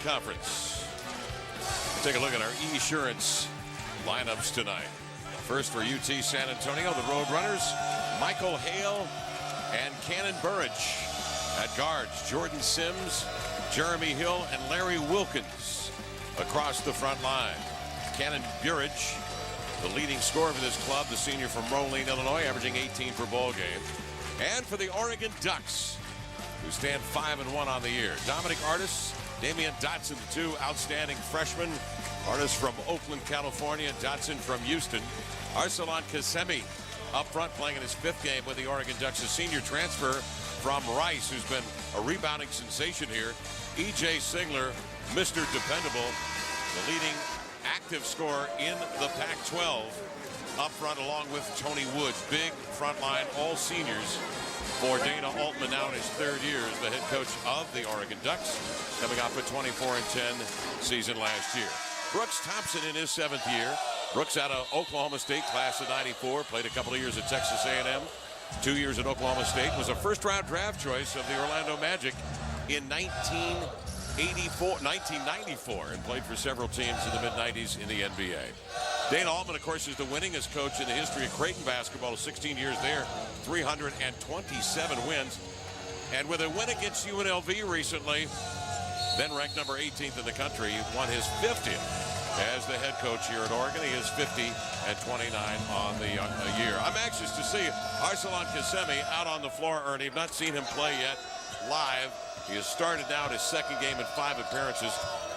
Conference. Take a look at our Esurance lineups tonight. First for UT San Antonio, the Roadrunners, Michael Hale and Kannon Burrage. At guards, Jordan Sims, Jeremy Hill, and Larry Wilkins across the front line. Kannon Burrage, the leading scorer for this club, the senior from Moline, Illinois, averaging 18 per ball game. And for the Oregon Ducks, who stand 5-1 on the year, Dominic Artis, Damian Dotson, the two outstanding freshmen. Artis from Oakland, California, Dotson from Houston. Arsalan Kasemi up front, playing in his 5th game with the Oregon Ducks, a senior transfer from Rice, who's been a rebounding sensation here. E.J. Singler, Mr. Dependable, the leading active scorer in the Pac-12, up front along with Tony Woods. Big front line, all seniors for Dana Altman, now in his 3rd year as the head coach of the Oregon Ducks, coming off a 24-10 season last year. Brooks Thompson in his 7th year. Brooks out of Oklahoma State, class of '94, played a couple of years at Texas A&M, 2 years at Oklahoma State, was a first-round draft choice of the Orlando Magic in 1994, and played for several teams in the mid-90s in the NBA. Dana Altman, of course, is the winningest coach in the history of Creighton basketball, 16 years there, 327 wins. And with a win against UNLV recently, then ranked number 18th in the country, won his 50th as the head coach here at Oregon. He is 50-29 on the year. I'm anxious to see Arsalan Kasemi out on the floor, Ernie. I've not seen him play yet live. He has started now his 2nd game in 5 appearances.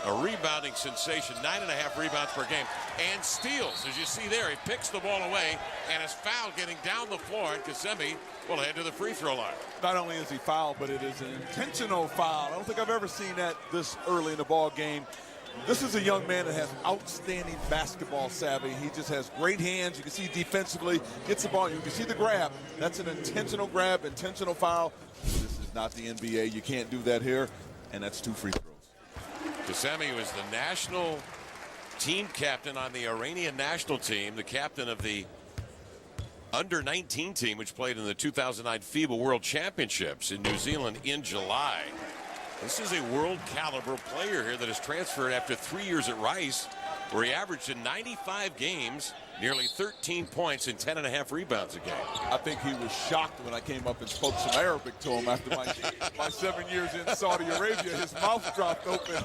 A rebounding sensation, 9.5 rebounds per game, and steals. As you see there, he picks the ball away and is fouled getting down the floor, and Kasemi will head to the free throw line. Not only is he fouled, but it is an intentional foul. I don't think I've ever seen that this early in the ball game. This is a young man that has outstanding basketball savvy. He just has great hands. You can see defensively, gets the ball. You can see the grab. That's an intentional grab, intentional foul. This is not the NBA. You can't do that here, and that's 2 free throws. Kasemi was the national team captain on the Iranian national team, the captain of the under-19 team, which played in the 2009 FIBA World Championships in New Zealand in July. This is a world-caliber player here that has transferred after 3 years at Rice, where he averaged in 95 games, nearly 13 points and 10.5 rebounds a game. I think he was shocked when I came up and spoke some Arabic to him after my 7 years in Saudi Arabia. His mouth dropped open.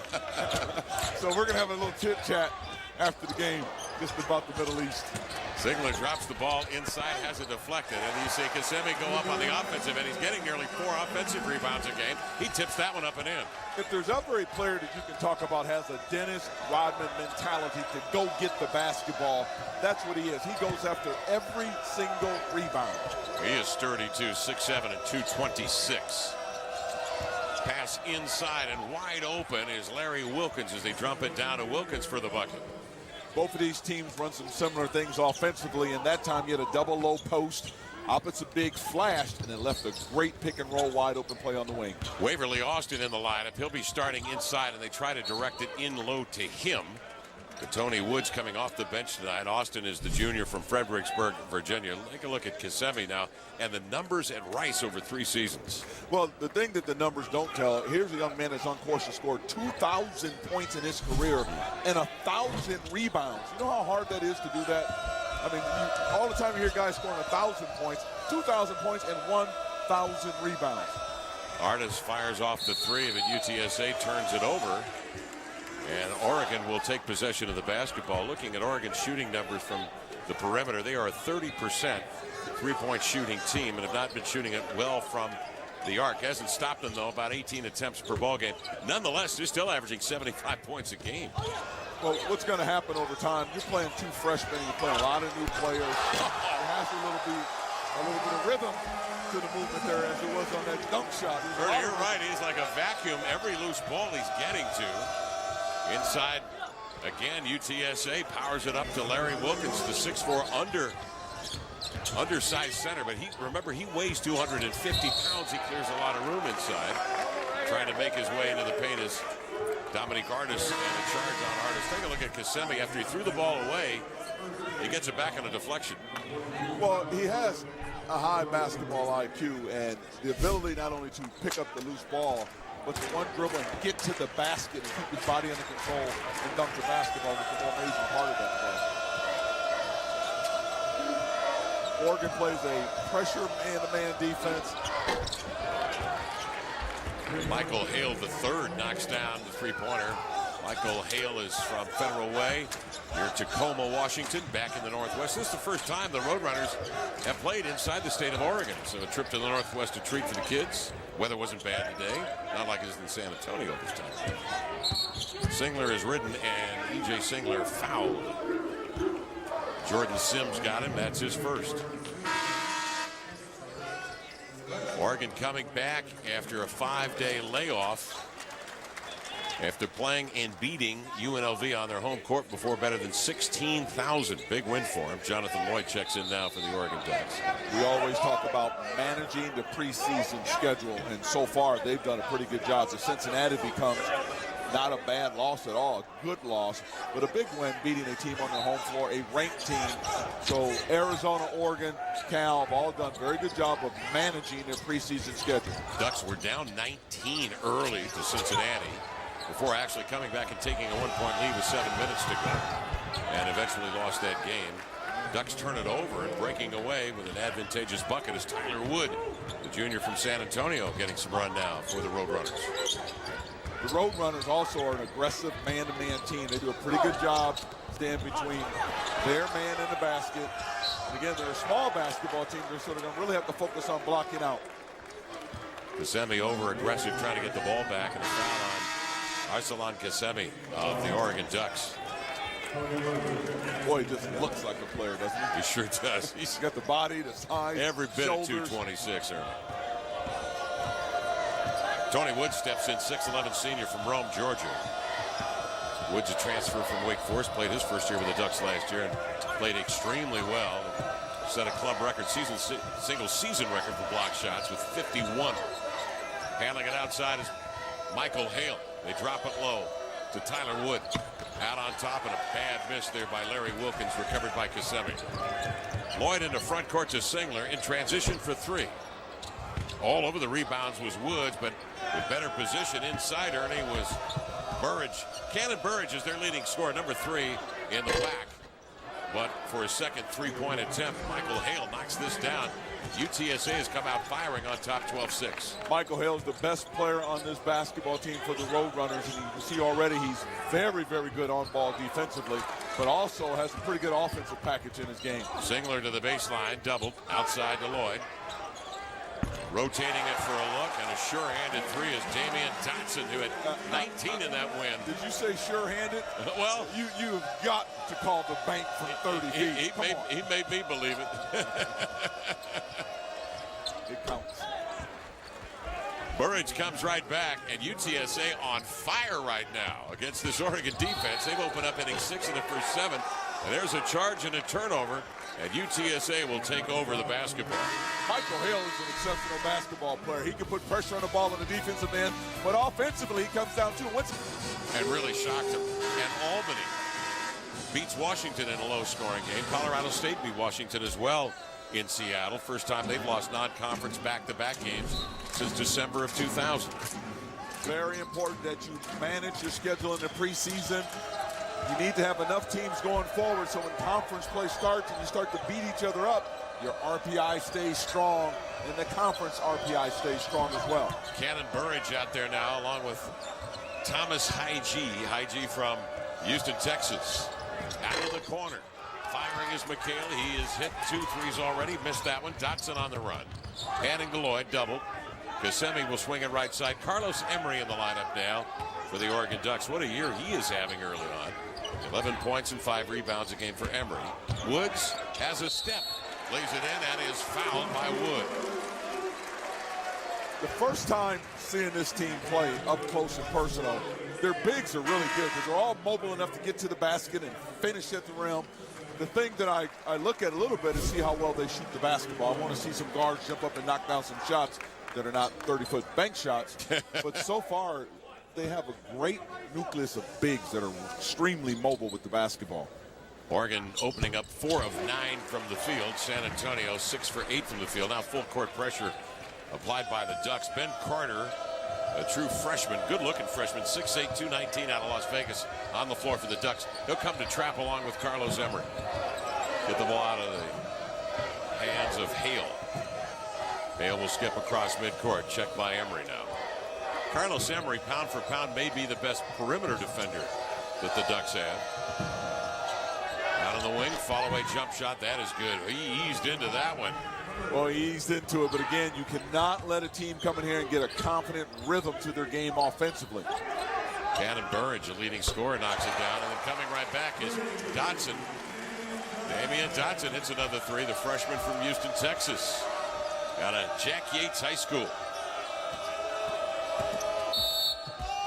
So we're going to have a little chit-chat after the game just about the Middle East. Singler drops the ball inside, has it deflected, and you see Kasemi go up on the offensive end. He's getting nearly 4 offensive rebounds a game. He tips that one up and in. If there's ever a player that you can talk about has a Dennis Rodman mentality to go get the basketball, that's what he is. He goes after every single rebound. He is sturdy too, 6'7" and 226. Pass inside and wide open is Larry Wilkins as they dump it down to Wilkins for the bucket. Both of these teams run some similar things offensively, and that time you had a double low post. Opposite big flashed, and it left a great pick and roll wide open play on the wing. Waverly Austin in the lineup. He'll be starting inside, and they try to direct it in low to him. But Tony Woods coming off the bench tonight. Austin is the junior from Fredericksburg, Virginia. Take a look at Kasemi now and the numbers at Rice over 3 seasons. Well, the thing that the numbers don't tell, here's a young man that's on course to score 2,000 points in his career and 1,000 rebounds. You know how hard that is to do that? I mean, all the time you hear guys scoring 1,000 points, 2,000 points and 1,000 rebounds. Artis fires off the 3 of it. UTSA turns it over. And Oregon will take possession of the basketball. Looking at Oregon's shooting numbers from the perimeter, they are a 30% three-point shooting team and have not been shooting it well from the arc. Hasn't stopped them, though, about 18 attempts per ball game. Nonetheless, they're still averaging 75 points a game. Well, what's going to happen over time, you're playing 2 freshmen, you're playing a lot of new players. There has a little bit of rhythm to the movement there as it was on that dunk shot. You're right, he's like a vacuum. Every loose ball he's getting to. Inside, again, UTSA powers it up to Larry Wilkins, the 6'4" undersized center. But remember, he weighs 250 pounds. He clears a lot of room inside. Trying to make his way into the paint is Dominic Artis, and a charge on Artis. Take a look at Kasemi. After he threw the ball away, he gets it back on a deflection. Well, he has a high basketball IQ and the ability not only to pick up the loose ball, but to one dribble and get to the basket and keep his body under control and dunk the basketball was the more amazing part of that play. Oregon plays a pressure man-to-man defense. Michael Hale III knocks down the three-pointer. Michael Hale is from Federal Way near Tacoma, Washington, back in the Northwest. This is the first time the Roadrunners have played inside the state of Oregon. So a trip to the Northwest, a treat for the kids. Weather wasn't bad today, not like it is in San Antonio this time. Singler is ridden, and E.J. Singler fouled. Jordan Sims got him. That's his first. Oregon coming back after a 5-day layoff after playing and beating UNLV on their home court before better than 16,000. Big win for him. Jonathan Lloyd checks in now for the Oregon Ducks. We always talk about managing the preseason schedule, and so far they've done a pretty good job. So Cincinnati becomes not a bad loss at all, a good loss, but a big win beating a team on their home floor, a ranked team. So Arizona, Oregon, Cal have all done a very good job of managing their preseason schedule. Ducks were down 19 early to Cincinnati before actually coming back and taking a one-point lead with 7 minutes to go, and eventually lost that game. Ducks turn it over and breaking away with an advantageous bucket is Tyler Wood, the junior from San Antonio, getting some run now for the Roadrunners. The Roadrunners also are an aggressive man-to-man team. They do a pretty good job staying between their man and the basket. And again, they're a small basketball team, so they're going to really have to focus on blocking out. Kasemi over-aggressive, trying to get the ball back, and a foul on Arsalan Kasemi of the Oregon Ducks. Boy, he just looks like a player, doesn't he? He sure does. He's got the body, the size, every bit shoulders. of 226, Ernie. Tony Wood steps in, 6'11" senior from Rome, Georgia. Wood's a transfer from Wake Forest, played his first year with the Ducks last year and played extremely well. Set a club record, single season record for block shots with 51. Handling it outside is Michael Hale. They drop it low to Tyler Wood. Out on top, and a bad miss there by Larry Wilkins, recovered by Kasemi. Lloyd into front court to Singler in transition for three. All over the rebounds was Woods, but with better position inside Ernie was Burrage. Kannon Burrage is their leading scorer, number 3 in the pack. But for his second three-point attempt, Michael Hale knocks this down. UTSA has come out firing on top 12-6. Michael Hale is the best player on this basketball team for the Roadrunners, and you can see already he's very, very good on ball defensively, but also has a pretty good offensive package in his game. Singler to the baseline, doubled outside to Lloyd. Rotating it for a look, and a sure-handed three is Damian Dotson, who had 19 in that win. Did you say sure-handed? Well, you've got to call the bank from 30 feet. He made me believe it. It counts. Burrage comes right back, and UTSA on fire right now against this Oregon defense. They've opened up inning 6 in the first 7, and there's a charge and a turnover, and UTSA will take over the basketball. Michael Hale is an exceptional basketball player. He can put pressure on the ball on the defensive end, but offensively he comes down to it. And really shocked him. And Albany beats Washington in a low-scoring game. Colorado State beat Washington as well in Seattle. First time they've lost non-conference back-to-back games since December of 2000. Very important that you manage your schedule in the preseason. You need to have enough teams going forward so when conference play starts and you start to beat each other up, your RPI stays strong, and the conference RPI stays strong as well. Kannon Burrage out there now, along with Thomas Hygie from Houston, Texas. Out of the corner. Firing is McHale. He has hit 2 threes already. Missed that one. Dotson on the run. Handing to Lloyd. Double. Kasemi will swing it right side. Carlos Emery in the lineup now for the Oregon Ducks. What a year he is having early on. 11 points and 5 rebounds a game for Emery. Woods has a step. Lays it in and is fouled by Wood. The first time seeing this team play up close and personal, their bigs are really good because they're all mobile enough to get to the basket and finish at the rim. The thing that I look at a little bit is see how well they shoot the basketball. I want to see some guards jump up and knock down some shots that are not 30-foot bank shots. But so far, they have a great nucleus of bigs that are extremely mobile with the basketball. Oregon opening up 4 of 9 from the field. San Antonio 6 for 8 from the field. Now full court pressure applied by the Ducks. Ben Carter a true freshman, good-looking freshman, 6'8", 219 out of Las Vegas, on the floor for the Ducks. He'll come to trap along with Carlos Emery. Get the ball out of the hands of Hale. Hale will skip across midcourt. Checked by Emery now. Carlos Emery, pound for pound, may be the best perimeter defender that the Ducks have. Out on the wing, follow-away jump shot. That is good. He eased into that one. Well, he eased into it, but again, you cannot let a team come in here and get a confident rhythm to their game offensively. Kannon Burrage, a leading scorer, knocks it down, and then coming right back is Dotson. Damian Dotson hits another three, the freshman from Houston, Texas. Out of Jack Yates High School.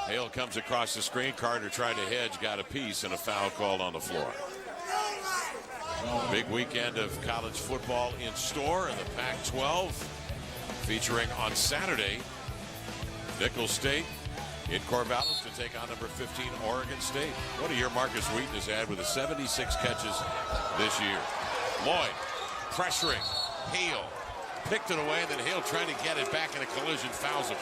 Hale comes across the screen. Carter tried to hedge, got a piece, and a foul called on the floor. Big weekend of college football in store in the Pac-12, featuring on Saturday Nicholls State in Corvallis to take on number 15 Oregon State. What a year Marcus Wheaton has had with 76 catches this year. Lloyd pressuring Hale, picked it away, and then Hale trying to get it back in a collision, fouls him.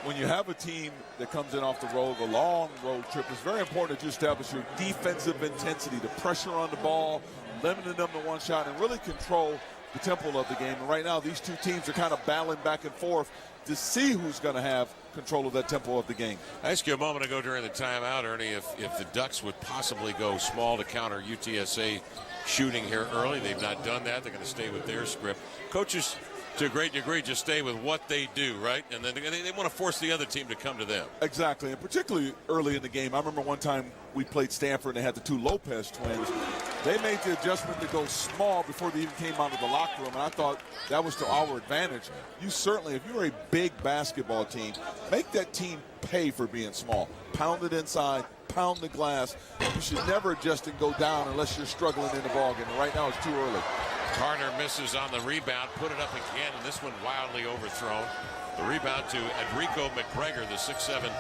When you have a team that comes in off the road, a long road trip, it's very important that you establish your defensive intensity, the pressure on the ball, limiting them to one shot, and really control the tempo of the game. And right now, these two teams are kind of battling back and forth to see who's going to have control of that tempo of the game. I asked you a moment ago during the timeout, Ernie, if the Ducks would possibly go small to counter UTSA shooting here early. They've not done that. They're going to stay with their script. Coaches, to a great degree, just stay with what they do, right? And then they want to force the other team to come to them. Exactly, and particularly early in the game. I remember one time we played Stanford and they had the two Lopez twins. They made the adjustment to go small before they even came out of the locker room, and I thought that was to our advantage. You certainly, if you're a big basketball team, make that team pay for being small. Pound it inside, pound the glass. You should never adjust and go down unless you're struggling in the ballgame. Right now it's too early. Carter misses on the rebound, put it up again, and this one wildly overthrown. The rebound to Enrico McGregor, the 6'7"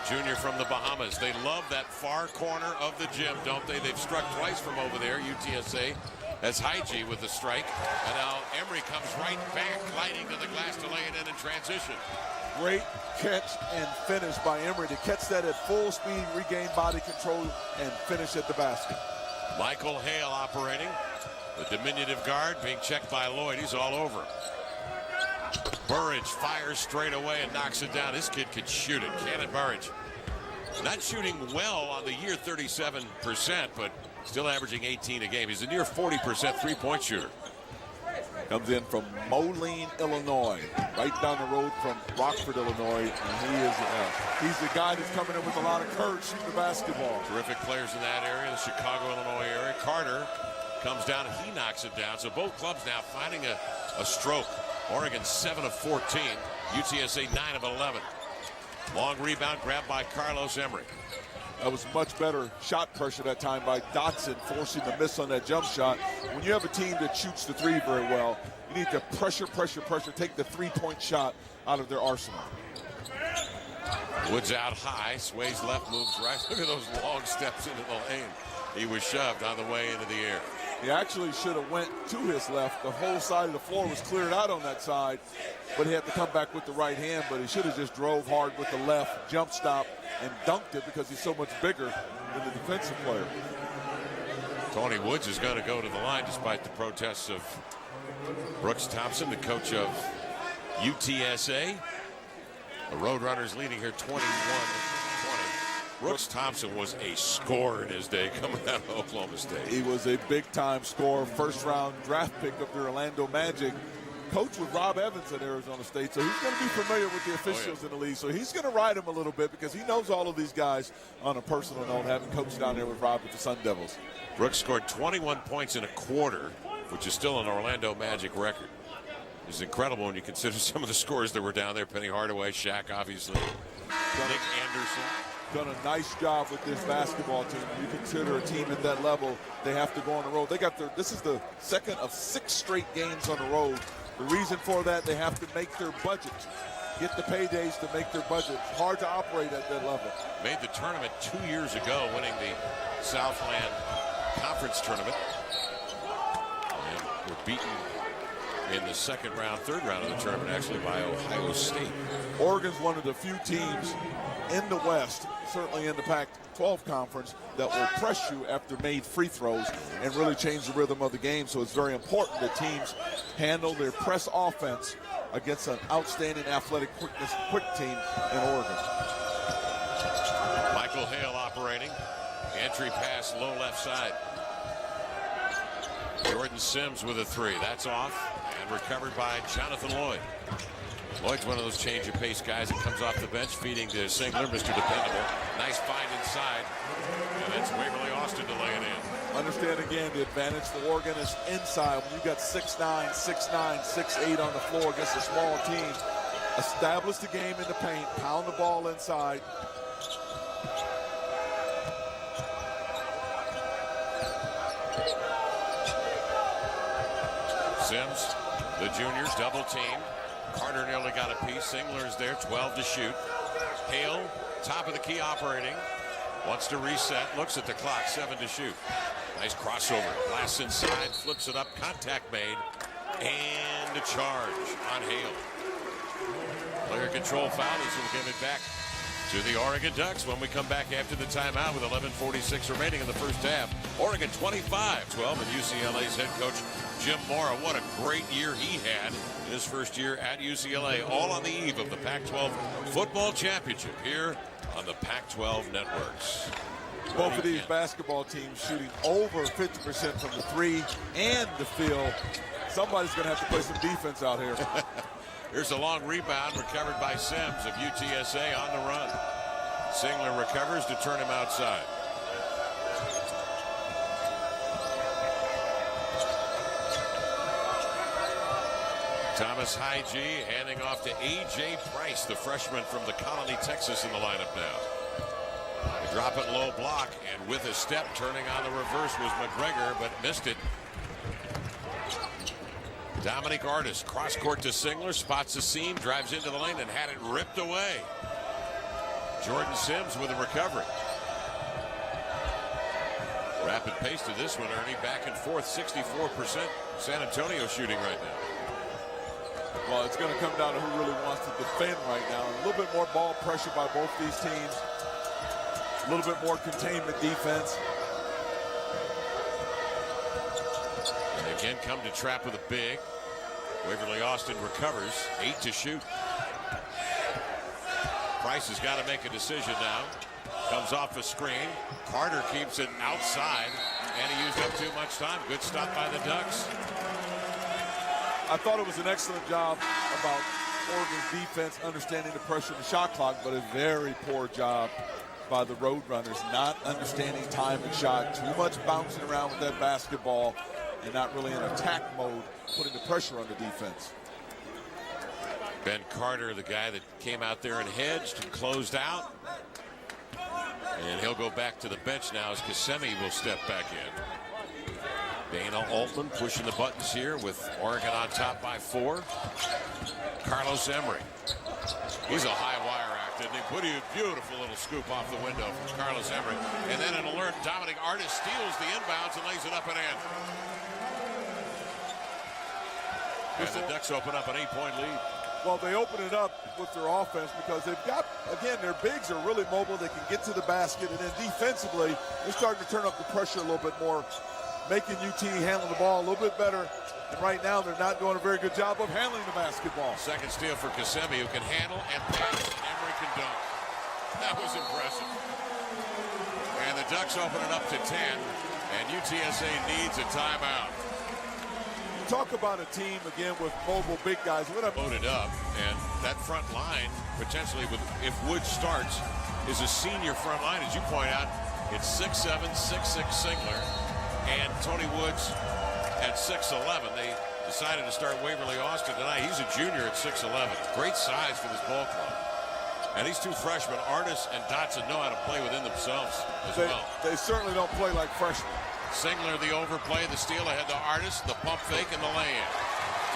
junior from the Bahamas. They love that far corner of the gym, don't they? They've struck twice from over there. UTSA has Hygie with the strike. And now Emery comes right back, gliding to the glass to lay it in transition. Great catch and finish by Emery to catch that at full speed, regain body control, and finish at the basket. Michael Hale operating. The diminutive guard being checked by Lloyd. He's all over him. Burrage fires straight away and knocks it down. This kid could shoot it. Kannon Burrage. Not shooting well on the year, 37%, but still averaging 18 a game. He's a near 40% three-point shooter. Comes in from Moline, Illinois, right down the road from Rockford, Illinois, and he's the guy that's coming in with a lot of courage shooting the basketball. Terrific players in that area, the Chicago, Illinois area. Carter comes down and he knocks it down. So both clubs now finding a stroke. Oregon 7 of 14, UTSA 9 of 11. Long rebound grabbed by Carlos Emery. That was much better shot pressure that time by Dotson, forcing the miss on that jump shot. When you have a team that shoots the three very well, you need to pressure, take the three-point shot out of their arsenal. Woods out high, sways left, moves right. Look at those long steps into the lane. He was shoved on the way into the air. He actually should have went to his left. The whole side of the floor was cleared out on that side, but he had to come back with the right hand, but he should have just drove hard with the left, jump stop, and dunked it because he's so much bigger than the defensive player. Tony Woods is going to go to the line despite the protests of Brooks Thompson, the coach of UTSA. The Roadrunners leading here 21-20. Brooks Thompson was a scorer in his day coming out of Oklahoma State. He was a big-time scorer, first-round draft pick of the Orlando Magic. Coach with Rob Evans at Arizona State, so he's going to be familiar with the officials in the league. So he's going to ride him a little bit because he knows all of these guys on a personal note, having coached down there with Rob with the Sun Devils. Brooks scored 21 points in a quarter, which is still an Orlando Magic record. It's incredible when you consider some of the scores that were down there. Penny Hardaway, Shaq, obviously, Nick Anderson. Done a nice job with this basketball team. You consider a team at that level, they have to go on the road. This is the second of 6 straight games on the road. The reason for that, they have to make their budget. Get the paydays to make their budget. Hard to operate at that level. Made the tournament 2 years ago, winning the Southland Conference tournament. And were beaten in the second round, third round of the tournament, actually, by Ohio State. Oregon's one of the few teams in the West, certainly in the Pac-12 conference, that will press you after made free throws and really change the rhythm of the game. So it's very important that teams handle their press offense against an outstanding athletic quick team in Oregon. Michael Hale operating. Entry pass, low left side. Jordan Sims with a three. That's off and recovered by Jonathan Lloyd. Lloyd's one of those change of pace guys that comes off the bench, feeding to Singler, Mr. Dependable. Nice find inside. And it's Waverly Austin to lay it in. Understand again, the advantage for Oregon is inside. When you got 6'9", 6'9", 6'8" on the floor against a small team, establish the game in the paint, pound the ball inside. Sims, the juniors, double team. Carter nearly got a piece. Singler's there, 12 to shoot. Hale, top of the key operating. Wants to reset, looks at the clock, 7 to shoot. Nice crossover, blasts inside, flips it up, contact made, and a charge on Hale. Player control foul as we'll give it back to the Oregon Ducks when we come back after the timeout with 11:46 remaining in the first half. Oregon 25-12 and UCLA's head coach Jim Mora. What a great year he had in his first year at UCLA, all on the eve of the Pac-12 football championship here on the Pac-12 networks. Both of these basketball teams shooting over 50% from the three and the field. Somebody's going to have to play some defense out here. Here's a long rebound recovered by Sims of UTSA on the run. Singler recovers to turn him outside. Thomas Hygie handing off to A.J. Price, the freshman from the Colony, Texas, in the lineup now. They drop it low block, and with a step turning on the reverse was McGregor, but missed it. Dominic Artis, cross court to Singler, spots the seam, drives into the lane, and had it ripped away. Jordan Sims with a recovery. Rapid pace to this one, Ernie, back and forth, 64% San Antonio shooting right now. Well, it's going to come down to who really wants to defend right now. A little bit more ball pressure by both these teams. A little bit more containment defense. And again, come to trap with a big. Waverly Austin recovers, 8 to shoot. Price has got to make a decision now. Comes off a screen. Carter keeps it outside, and he used up too much time. Good stop by the Ducks. I thought it was an excellent job about Oregon's defense understanding the pressure of the shot clock, but a very poor job by the Roadrunners not understanding time and shot. Too much bouncing around with that basketball and not really in attack mode, putting the pressure on the defense. Ben Carter, the guy that came out there and hedged and closed out. And he'll go back to the bench now as Kissimmee will step back in. Dana Altman pushing the buttons here with Oregon on top by 4. Carlos Emery. He's a high wire act, isn't he? Pretty beautiful little scoop off the window from Carlos Emery. And then an alert, Dominic Artis steals the inbounds and lays it up and in. And the Ducks open up an 8-point lead. Well, they open it up with their offense because they've got, again, their bigs are really mobile. They can get to the basket, and then defensively, they're starting to turn up the pressure a little bit more, making UT handle the ball a little bit better. And right now, they're not doing a very good job of handling the basketball. Second steal for Kissimmee, who can handle and pass. Emery can dunk. That was impressive. And the Ducks open it up to 10, and UTSA needs a timeout. Talk about a team, again, with mobile big guys. Loaded up, and that front line, potentially, with if Wood starts, is a senior front line. As you point out, it's 6'7", 6'6" Singler, and Tony Woods at 6'11". They decided to start Waverly Austin tonight. He's a junior at 6'11". Great size for this ball club. And these two freshmen, Artis and Dotson, know how to play within themselves as well. They certainly don't play like freshmen. Singler, the overplay, the steal ahead to Artis, the pump fake, and the lay-in.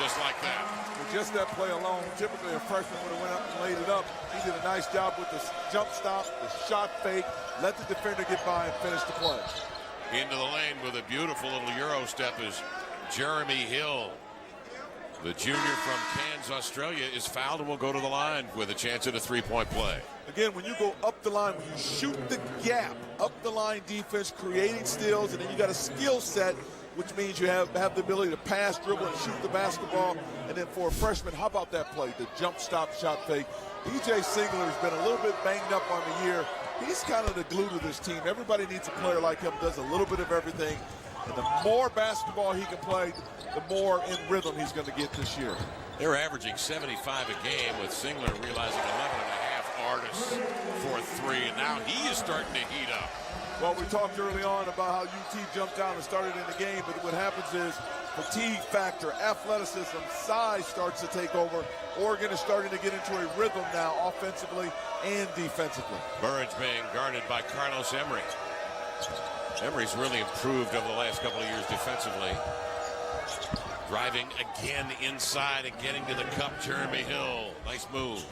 Just like that. With just that play alone, typically a freshman would have went up and laid it up. He did a nice job with the jump stop, the shot fake, let the defender get by and finish the play. Into the lane with a beautiful little Euro step is Jeremy Hill. The junior from Cairns, Australia, is fouled and will go to the line with a chance at a three-point play. Again, when you go up the line, when you shoot the gap, up the line defense, creating steals, and then you got a skill set, which means you have the ability to pass, dribble, and shoot the basketball. And then for a freshman, how about that play, the jump stop shot fake? DJ Singler's been a little bit banged up on the year. He's kind of the glue to this team. Everybody needs a player like him, does a little bit of everything. And the more basketball he can play, the more in rhythm he's going to get this year. They're averaging 75 a game, with Singler realizing 11.5 artists for three, and now he is starting to heat up. Well, we talked early on about how UT jumped out and started in the game, but what happens is fatigue factor, athleticism, size starts to take over. Oregon is starting to get into a rhythm now, offensively and defensively. Burrage being guarded by Carlos Emery. Emery's really improved over the last couple of years defensively. Driving again inside and getting to the cup, Jeremy Hill. Nice move.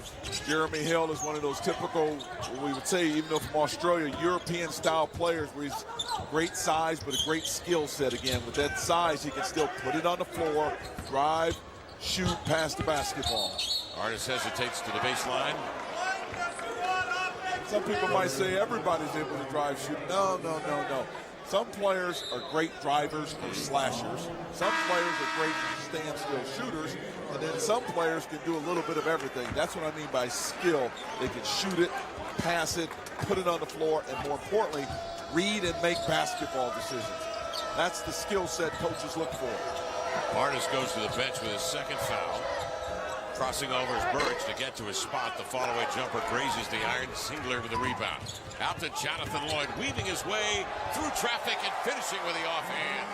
Jeremy Hill is one of those typical, we would say, even though from Australia, European-style players where he's great size but a great skill set. Again, with that size, he can still put it on the floor, drive, shoot, pass the basketball. Artist hesitates to the baseline. Some people might say everybody's able to drive, shoot. No. Some players are great drivers or slashers. Some players are great standstill shooters. And then some players can do a little bit of everything. That's what I mean by skill. They can shoot it, pass it, put it on the floor, and more importantly, read and make basketball decisions. That's the skill set coaches look for. Artist goes to the bench with his second foul. Crossing over is Burrage to get to his spot. The fallaway jumper grazes the iron. Singler with the rebound. Out to Jonathan Lloyd, weaving his way through traffic and finishing with the offhand.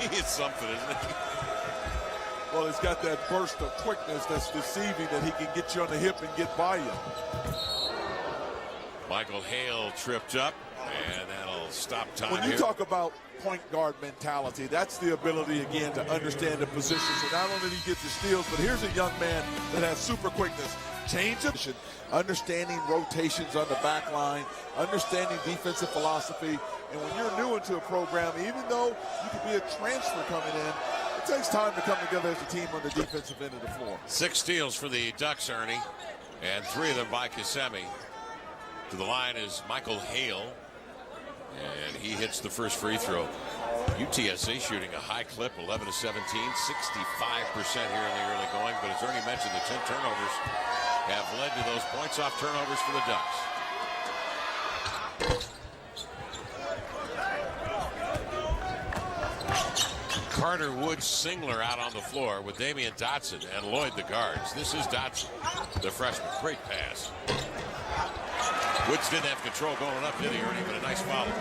He is something, isn't he? Well, he's got that burst of quickness that's deceiving, that he can get you on the hip and get by you. Michael Hale tripped up, and that'll stop time. When you talk about point guard mentality, that's the ability, again, to understand the position. So not only do you get the steals, but here's a young man that has super quickness. Change of position, understanding rotations on the back line, understanding defensive philosophy. And when you're new into a program, even though you could be a transfer coming in, it takes time to come together as a team on the defensive end of the floor. 6 steals for the Ducks, Ernie, and 3 of them by Kissimmee. To the line is Michael Hale, and he hits the first free throw. UTSA shooting a high clip, 11 to 17, 65% here in the early going. But as Ernie mentioned, the 10 turnovers have led to those points off turnovers for the Ducks. Carter Woods Singler out on the floor with Damian Dotson and Lloyd the guards. This is Dotson, the freshman. Great pass. Woods didn't have control going up, did he, Ernie? But a nice follow.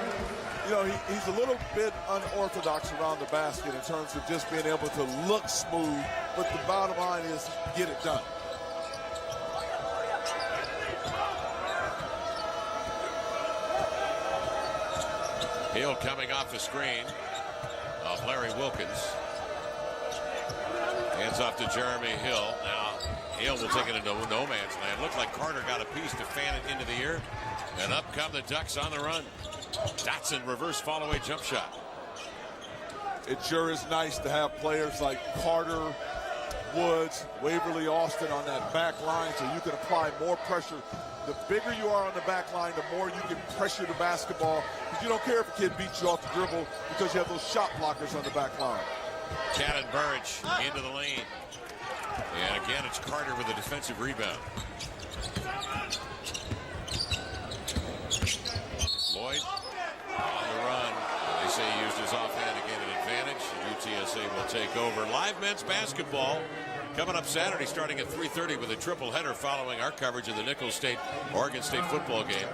You know, he's a little bit unorthodox around the basket in terms of just being able to look smooth, but the bottom line is get it done. Hill coming off the screen of Larry Wilkins. Hands off to Jeremy Hill. Now Hill will take it into no man's land. Looked like Carter got a piece to fan it into the air. And up come the Ducks on the run. Dotson reverse fallaway jump shot. It sure is nice to have players like Carter, Woods, Waverly Austin on that back line so you can apply more pressure. The bigger you are on the back line, the more you can pressure the basketball. Because you don't care if a kid beats you off the dribble because you have those shot blockers on the back line. Kannon Burrage into the lane. And again, it's Carter with a defensive rebound. Lloyd on the run. They say he used his offhand to gain an advantage. UTSA will take over. Live men's basketball coming up Saturday starting at 3:30 with a triple header following our coverage of the Nicholls State-Oregon State football game.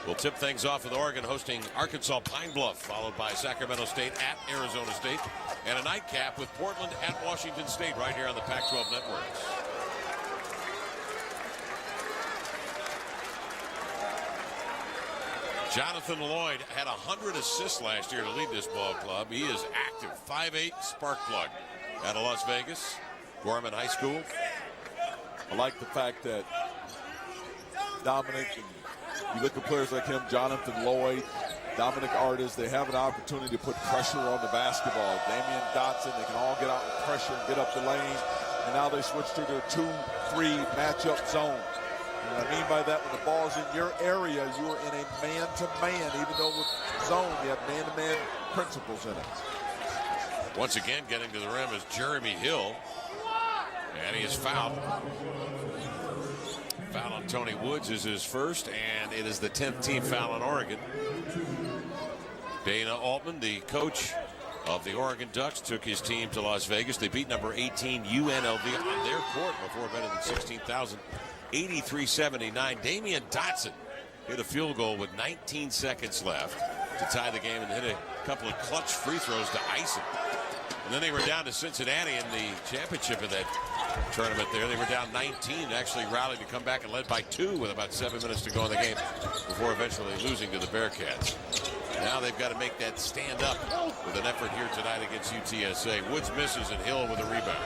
We'll tip things off with Oregon hosting Arkansas Pine Bluff, followed by Sacramento State at Arizona State, and a nightcap with Portland at Washington State right here on the Pac-12 networks. Jonathan Lloyd had 100 assists last year to lead this ball club. He is active, 5'8", spark plug out of Las Vegas, Gorman High School. I like the fact that Dominic, and you look at players like him, Jonathan Lloyd, Dominic Artis, they have an opportunity to put pressure on the basketball. Damian Dotson, they can all get out and pressure and get up the lane. And now they switch to their 2-3 matchup zone. And what I mean by that, when the ball's in your area, you are in a man-to-man. Even though with zone, you have man-to-man principles in it. Once again, getting to the rim is Jeremy Hill. And he is fouled. Foul on Tony Woods is his first, and it is the 10th team foul on Oregon. Dana Altman, the coach of the Oregon Ducks, took his team to Las Vegas. They beat number 18 UNLV on their court before better than 16,000, 83-79. Damian Dotson hit a field goal with 19 seconds left to tie the game and hit a couple of clutch free throws to ice it. And then they were down to Cincinnati in the championship of that tournament there. They were down 19, actually rallied to come back and led by 2 with about 7 minutes to go in the game before eventually losing to the Bearcats. Now they've got to make that stand up with an effort here tonight against UTSA. Woods misses and Hill with a rebound.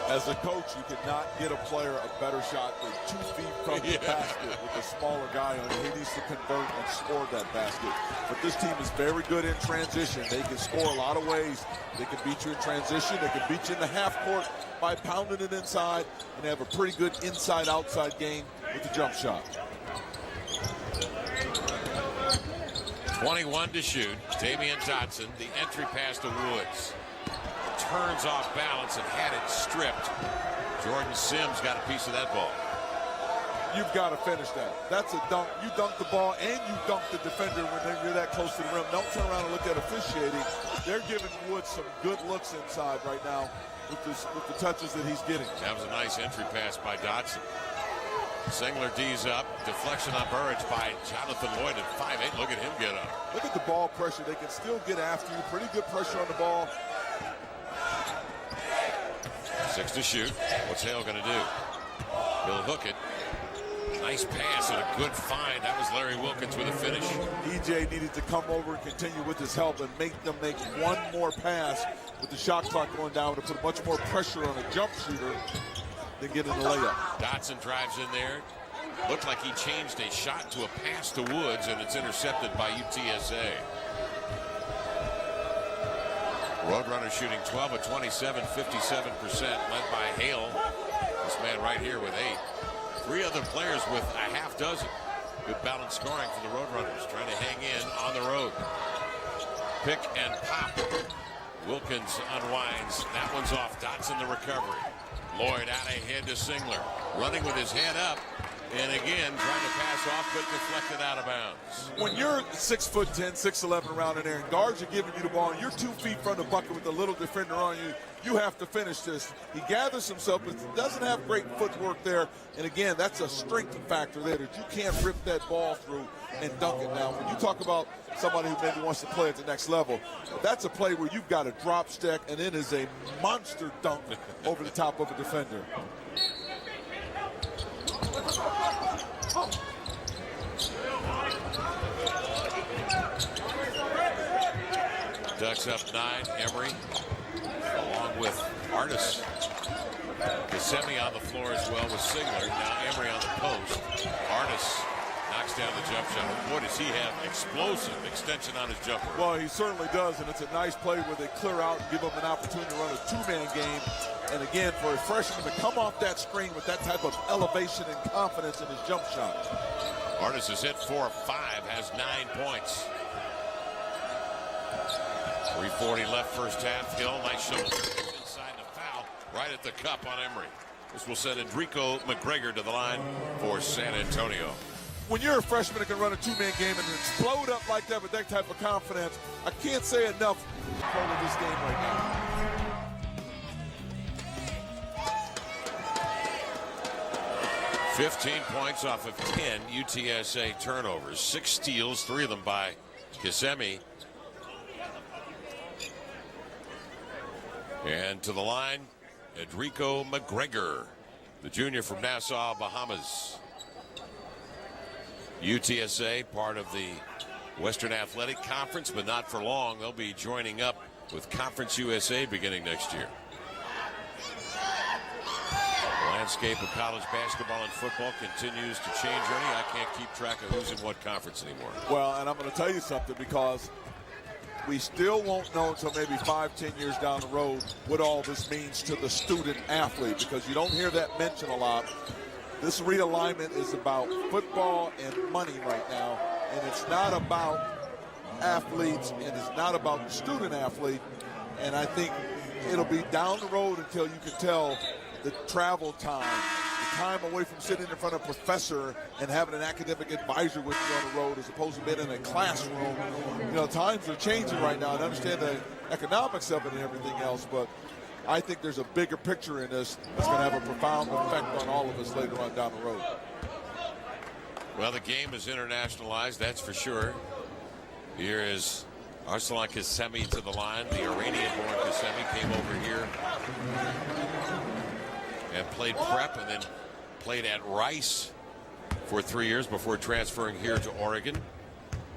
As a coach, you could not get a player a better shot than 2 feet from the basket with a smaller guy on it. He needs to convert and score that basket. But this team is very good in transition. They can score a lot of ways. They can beat you in transition. They can beat you in the half court by pounding it inside, and they have a pretty good inside-outside game with the jump shot. 21 to shoot. Damian Dotson, the entry pass to Woods. Turns off balance and had it stripped. Jordan Sims got a piece of that ball. You've got to finish that. That's a dunk. You dunk the ball and you dunk the defender when you're that close to the rim. Don't turn around and look at officiating. They're giving Woods some good looks inside right now with the touches that he's getting. That was a nice entry pass by Dotson. Singler D's up. Deflection on Burrage by Jonathan Lloyd at 5'8". Look at him get up. Look at the ball pressure. They can still get after you. Pretty good pressure on the ball. 6 to shoot. What's Hale going to do? He'll hook it. Nice pass and a good find. That was Larry Wilkins with a finish. EJ needed to come over and continue with his help and make them make one more pass with the shot clock going down to put much more pressure on a jump shooter than getting the layup. Dotson drives in there. Looked like he changed a shot to a pass to Woods, and it's intercepted by UTSA. Roadrunners shooting 12 of 27, 57%, led by Hale. This man right here with 8. 3 other players with a half dozen. Good balanced scoring for the Roadrunners, trying to hang in on the road. Pick and pop. Wilkins unwinds. That one's off. Dotson the recovery. Lloyd out ahead to Singler. Running with his head up. And again, trying to pass off, but deflected out of bounds. When you're 6'10", 6'11" around in there, and guards are giving you the ball, and you're 2 feet from the bucket with a little defender on you, you have to finish this. He gathers himself, but doesn't have great footwork there. And again, that's a strength factor there that you can't rip that ball through and dunk it down. When you talk about somebody who maybe wants to play at the next level, that's a play where you've got a drop stick, and it is a monster dunk over the top of a defender. Ducks up 9, Emery, along with Artis. Kissimmee on the floor as well with Singler. Now Emery on the post. Artis knocks down the jump shot. Boy, does he have explosive extension on his jumper. Well, he certainly does, and it's a nice play where they clear out and give him an opportunity to run a 2-man game. And again, for a freshman to come off that screen with that type of elevation and confidence in his jump shot. Artis has hit 4 of 5, has 9 points. 3:40 left first half. Hill, nice shoulder inside the foul, right at the cup on Emery. This will send Enrico McGregor to the line for San Antonio. When you're a freshman that can run a 2-man game and explode up like that with that type of confidence, I can't say enough of this game right now. $15 points off of 10 UTSA turnovers. 6 steals, 3 of them by Kissimmee. And to the line, Enrico McGregor, the junior from Nassau, Bahamas. UTSA, part of the Western Athletic Conference, but not for long. They'll be joining up with Conference USA beginning next year. landscape of college basketball and football continues to change, Ernie. I can't keep track of who's in what conference anymore. Well, and I'm going to tell you something, because we still won't know until maybe 5-10 years down the road what all this means to the student athlete, because you don't hear that mentioned a lot. This realignment is about football and money right now, and it's not about athletes, and it's not about the student athlete. And I think it'll be down the road until you can tell the travel time, the time away from sitting in front of a professor and having an academic advisor with you on the road as opposed to being in a classroom. You know, times are changing right now. I understand the economics of it and everything else, but I think there's a bigger picture in this that's going to have a profound effect on all of us later on down the road. Well, the game is internationalized, that's for sure. Here is Arsalan Kasemi to the line. The Iranian-born Kasemi came over here and played prep and then played at Rice for 3 years before transferring here to Oregon.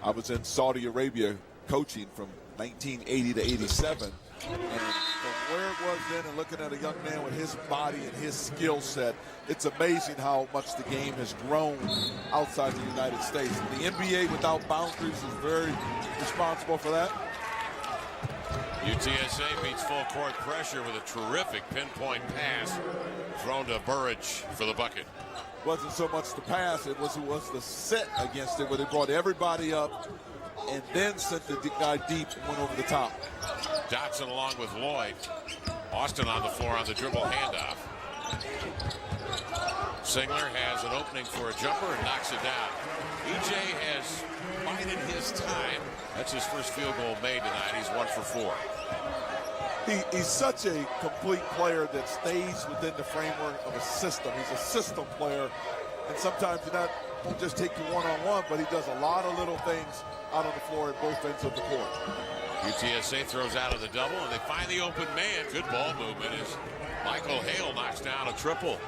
I was in Saudi Arabia coaching from 1980 to 87. And from where it was then and looking at a young man with his body and his skill set, it's amazing how much the game has grown outside the United States. The NBA without boundaries is very responsible for that. UTSA beats full court pressure with a terrific pinpoint pass thrown to Burrage for the bucket. Wasn't so much the pass, it was the set against it, where they brought everybody up and then sent the guy deep and went over the top. Dotson along with Lloyd. Austin on the floor on the dribble handoff. Singler has an opening for a jumper and knocks it down. EJ has bided his time. That's his first field goal made tonight. He's 1 for 4. He's such a complete player that stays within the framework of a system. He's a system player, and sometimes he won't just take you one-on-one, but he does a lot of little things out on the floor at both ends of the court. UTSA throws out of the double, and they find the open man. Good ball movement as Michael Hale knocks down a triple.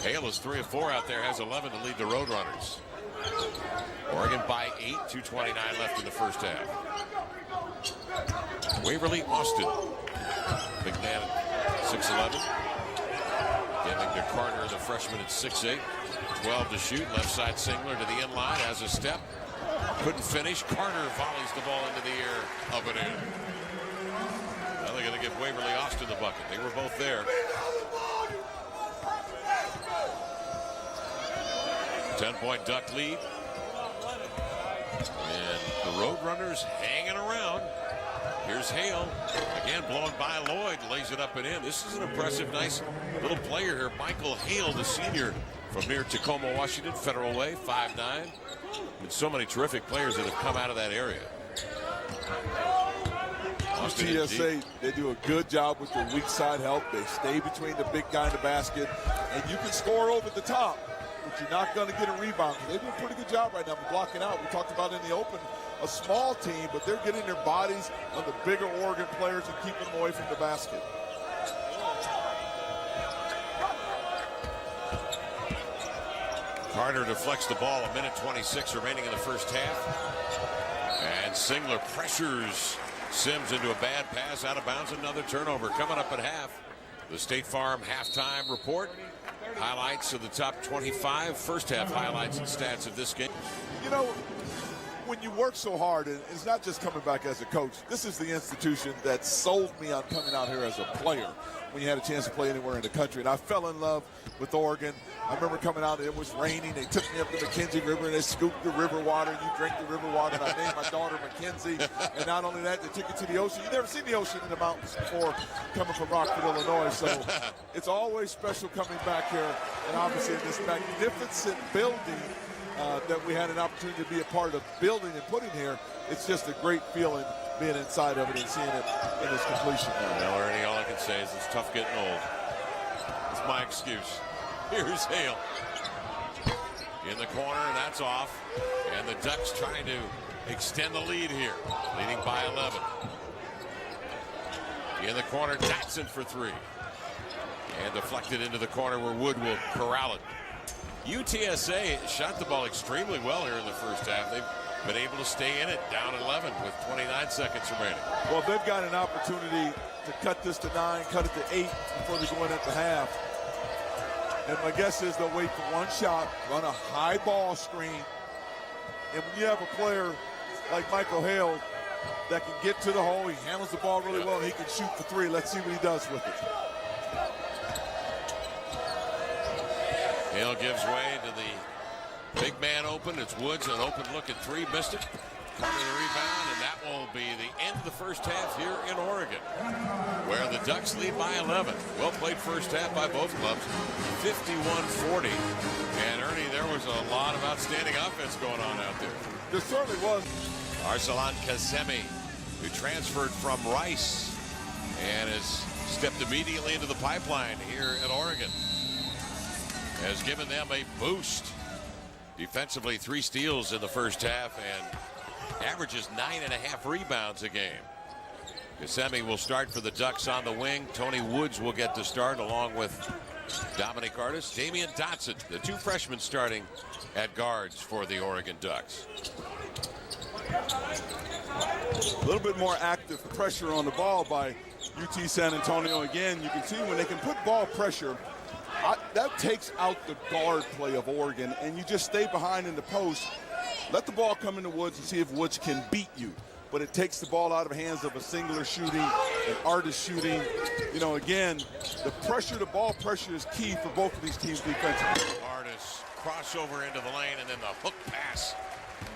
Hale is 3 of 4 out there, has 11 to lead the Roadrunners. Oregon by 8, 2:29 left in the first half. Waverly Austin. Big man at 6'11". Giving to Carter, the freshman at 6'8". 12 to shoot. Left side Singler to the inline. Has a step. Couldn't finish. Carter volleys the ball into the air. Up and in. Now they're going to give Waverly Austin the bucket. They were both there. 10-point Duck lead. And the Roadrunners hanging around. Here's Hale. Again, blown by Lloyd. Lays it up and in. This is an impressive, nice little player here. Michael Hale, the senior from near Tacoma, Washington. Federal Way, 5'9". And so many terrific players that have come out of that area. UTSA, they do a good job with their weak side help. They stay between the big guy and the basket. And you can score over the top, but you're not going to get a rebound. They do a pretty good job right now of blocking out. We talked about in the open, a small team, but they're getting their bodies on the bigger Oregon players and keeping them away from the basket. Carter deflects the ball. 1:26 remaining in the first half. And Singler pressures Sims into a bad pass out of bounds. Another turnover coming up at half. The State Farm halftime report. Highlights of the top 25 first half highlights and stats of this game. You know, when you work so hard, and it's not just coming back as a coach, this is the institution that sold me on coming out here as a player when you had a chance to play anywhere in the country. And I fell in love with Oregon. I remember coming out, it was raining. They took me up to the McKenzie River and they scooped the river water. You drink the river water. And I named my daughter Mackenzie. And not only that, they took you to the ocean. You've never seen the ocean in the mountains before coming from Rockford, Illinois. So it's always special coming back here. And obviously in this magnificent building that we had an opportunity to be a part of building and putting here, it's just a great feeling being inside of it and seeing it in its completion now. Well, Ernie, all I can say is it's tough getting old. It's my excuse. Here's Hale. In the corner, and that's off. And the Ducks trying to extend the lead here. Leading by 11. In the corner, Dotson for 3. And deflected into the corner where Wood will corral it. UTSA shot the ball extremely well here in the first half. They've been able to stay in it, down 11 with 29 seconds remaining. Well, they've got an opportunity to cut this to 9, cut it to 8 before they go in at the half. And my guess is they'll wait for one shot, run a high ball screen. And when you have a player like Michael Hale that can get to the hole, he handles the ball really well, and he can shoot for 3. Let's see what he does with it. Hale gives way to the big man open. It's Woods, an open look at 3, missed it. Cover the rebound, and that will be the end of the first half here in Oregon, where the Ducks lead by 11. Well played first half by both clubs, 51-40. And Ernie, there was a lot of outstanding offense going on out there. There certainly was. Arsalan Kazemi, who transferred from Rice and has stepped immediately into the pipeline here at Oregon, has given them a boost. Defensively, 3 steals in the first half and averages 9.5 rebounds a game. Kazemi will start for the Ducks on the wing. Tony Woods will get the start along with Dominic Artis. Damian Dotson, the 2 freshmen starting at guards for the Oregon Ducks. A little bit more active pressure on the ball by UT San Antonio. Again, you can see when they can put ball pressure, that takes out the guard play of Oregon, and you just stay behind in the post. Let the ball come into Woods and see if Woods can beat you. But it takes the ball out of the hands of a singler shooting, an artist shooting. You know, again, the ball pressure is key for both of these teams defensively. Artist crossover into the lane, and then the hook pass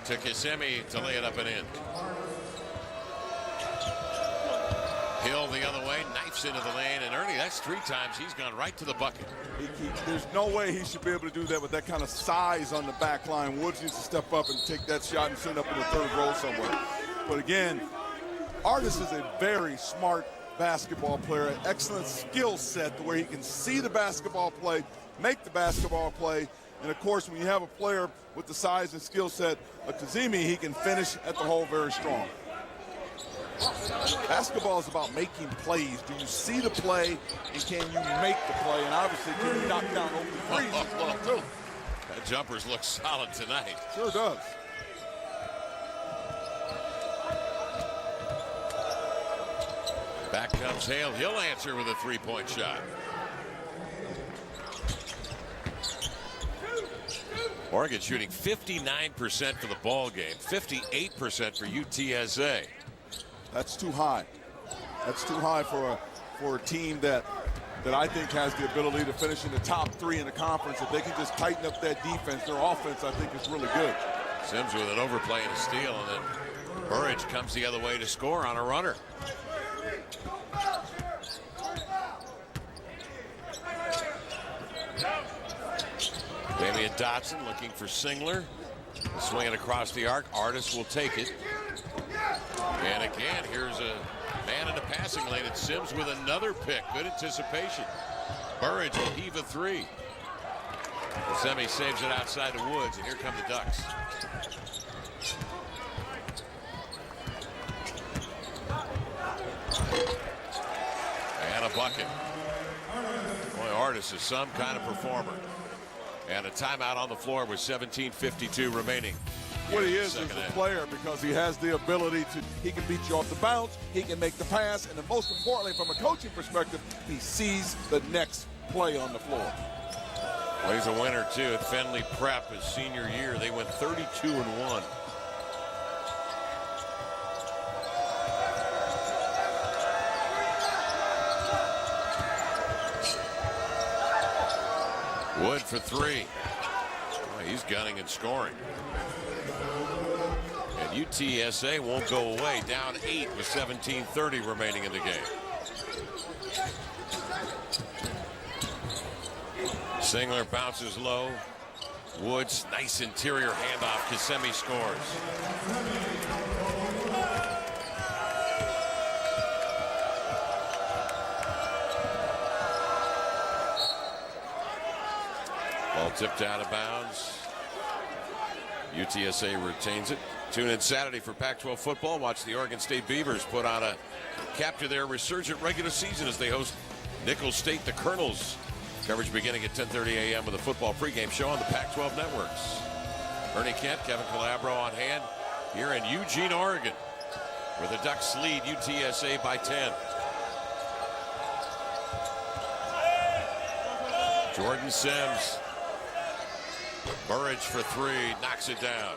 to Kazemi to lay it up and in. Hill the other way, knifes into the lane, and Ernie, that's 3 times he's gone right to the bucket. There's no way he should be able to do that with that kind of size on the back line. Woods needs to step up and take that shot and send up in the 3rd row somewhere. But again, Artis is a very smart basketball player, an excellent skill set to where he can see the basketball play, make the basketball play, and of course, when you have a player with the size and skill set of Kazemi, he can finish at the hole very strong. Basketball is about making plays. Do you see the play, and can you make the play? And obviously, can you knock down open threes as well, too? That jumpers look solid tonight. Sure does. Back comes Hale. He'll answer with a 3-point shot. Oregon shooting 59% for the ball game, 58% for UTSA. That's too high. That's too high for a team that I think has the ability to finish in the top 3 in the conference. If they can just tighten up that defense, their offense, I think, is really good. Sims with an overplay and a steal, and then Burrage comes the other way to score on a runner. Damian Dotson looking for Singler. Swinging across the arc. Artis will take it. And again, here's a man in the passing lane. It's Sims with another pick. Good anticipation. Burrage will heave a 3. Kazemi saves it outside the Woods, and here come the Ducks. And a bucket. Boy, Artis is some kind of performer. And a timeout on the floor with 17:52 remaining. What he is a player, because he has the ability to, he can beat you off the bounce, he can make the pass, and then most importantly, from a coaching perspective, he sees the next play on the floor. Well, he's a winner, too, at Fenley Prep his senior year. They went 32-1. Wood for 3. Oh, he's gunning and scoring. And UTSA won't go away. Down 8 with 17:30 remaining in the game. Singler bounces low. Woods, nice interior handoff. Kazemi scores. Ball tipped out of bounds. UTSA retains it. Tune in Saturday for Pac-12 football. Watch the Oregon State Beavers put on a cap to their resurgent regular season as they host Nicholls State, the Colonels. Coverage beginning at 10:30 a.m. with a football pregame show on the Pac-12 networks. Ernie Kent, Kevin Calabro on hand here in Eugene, Oregon, where the Ducks lead UTSA by 10. Jordan Sims. Burrage for three, knocks it down.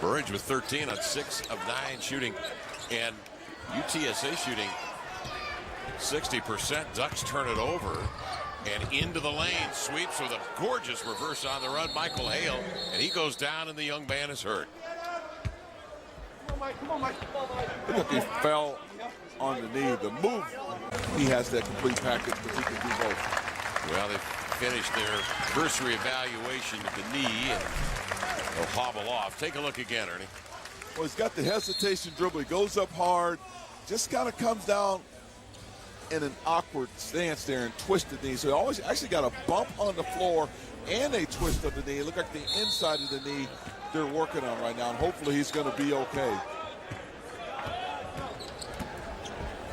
Burrage with 13 on 6 of 9 shooting, and UTSA shooting 60%. Ducks turn it over and into the lane. Sweeps with a gorgeous reverse on the run. Michael Hale, and he goes down, and the young man is hurt. Look at he fell on the knee. The move, he has that complete package, but he can do both. Well, they finished their cursory evaluation of the knee, and they'll hobble off. Take a look again, Ernie. Well, he's got the hesitation dribble. He goes up hard, just kind of comes down in an awkward stance there and twisted knee. So he always actually got a bump on the floor and a twist of the knee. It looked like the inside of the knee they're working on right now, and hopefully he's going to be okay.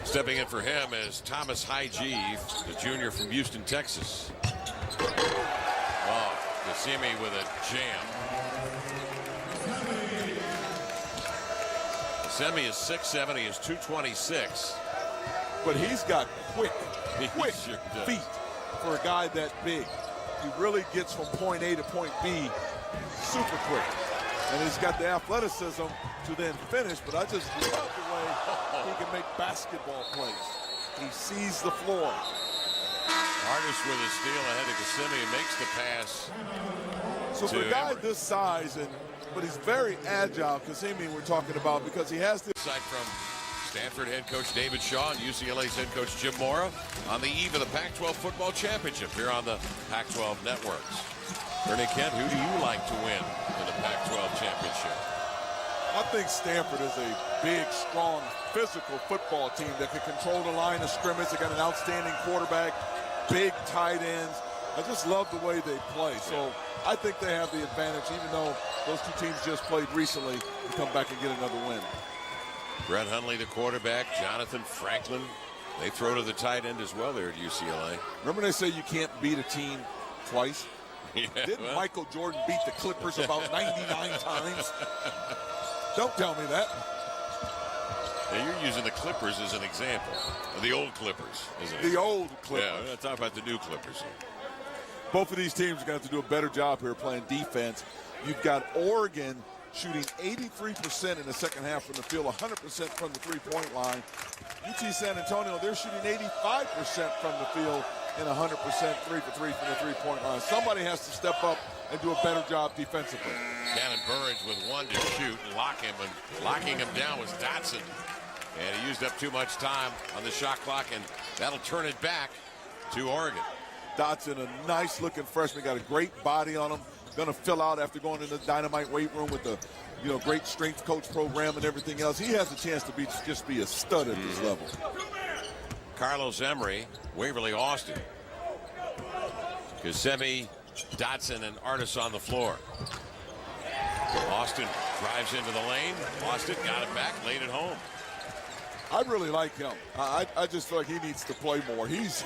Stepping in for him is Thomas Hygie, the junior from Houston, Texas. Oh, Gassimi with a jam. Gassimi is 6'7", he is 226. But he's got quick Sure feet for a guy that big. He really gets from point A to point B super quick. And he's got the athleticism to then finish, but I just love the way he can make basketball plays. He sees the floor. Artist with a steal ahead of Gassimi and makes the pass. So for a guy this size, but he's very agile, Gassimi we're talking about, because he has this. Side from Stanford head coach David Shaw and UCLA's head coach Jim Mora on the eve of the Pac-12 football championship here on the Pac-12 networks. Ernie Kent, who do you like to win in the Pac-12 championship? I think Stanford is a big, strong, physical football team that can control the line of scrimmage. They got an outstanding quarterback, big tight ends. I just love the way they play. So I think they have the advantage, even though those two teams just played recently, to come back and get another win. Brett Hundley, the quarterback, Jonathan Franklin. They throw to the tight end as well there at UCLA. Remember they say you can't beat a team twice? Yeah, Didn't Michael Jordan beat the Clippers about 99 times? Don't tell me that. Now you're using the Clippers as an example. The old Clippers, isn't it? The old Clippers. Yeah, we're going to talk about the new Clippers. Both of these teams are going to have to do a better job here playing defense. You've got Oregon shooting 83% in the second half from the field, 100% from the three-point line. UT San Antonio, they're shooting 85% from the field and 100% 3-for-3 from the three-point line. Somebody has to step up and do a better job defensively. Kannon Burrage with one to shoot and locking him down was Dotson. And he used up too much time on the shot clock, and that'll turn it back to Oregon. Dotson, a nice-looking freshman, got a great body on him. Going to fill out after going in the dynamite weight room with the great strength coach program and everything else. He has a chance to just be a stud at this level. Carlos Emery, Waverly Austin. Gassimi, Dotson, and Artis on the floor. Austin drives into the lane. Austin got it back, laid it home. I really like him. I just feel like he needs to play more. He's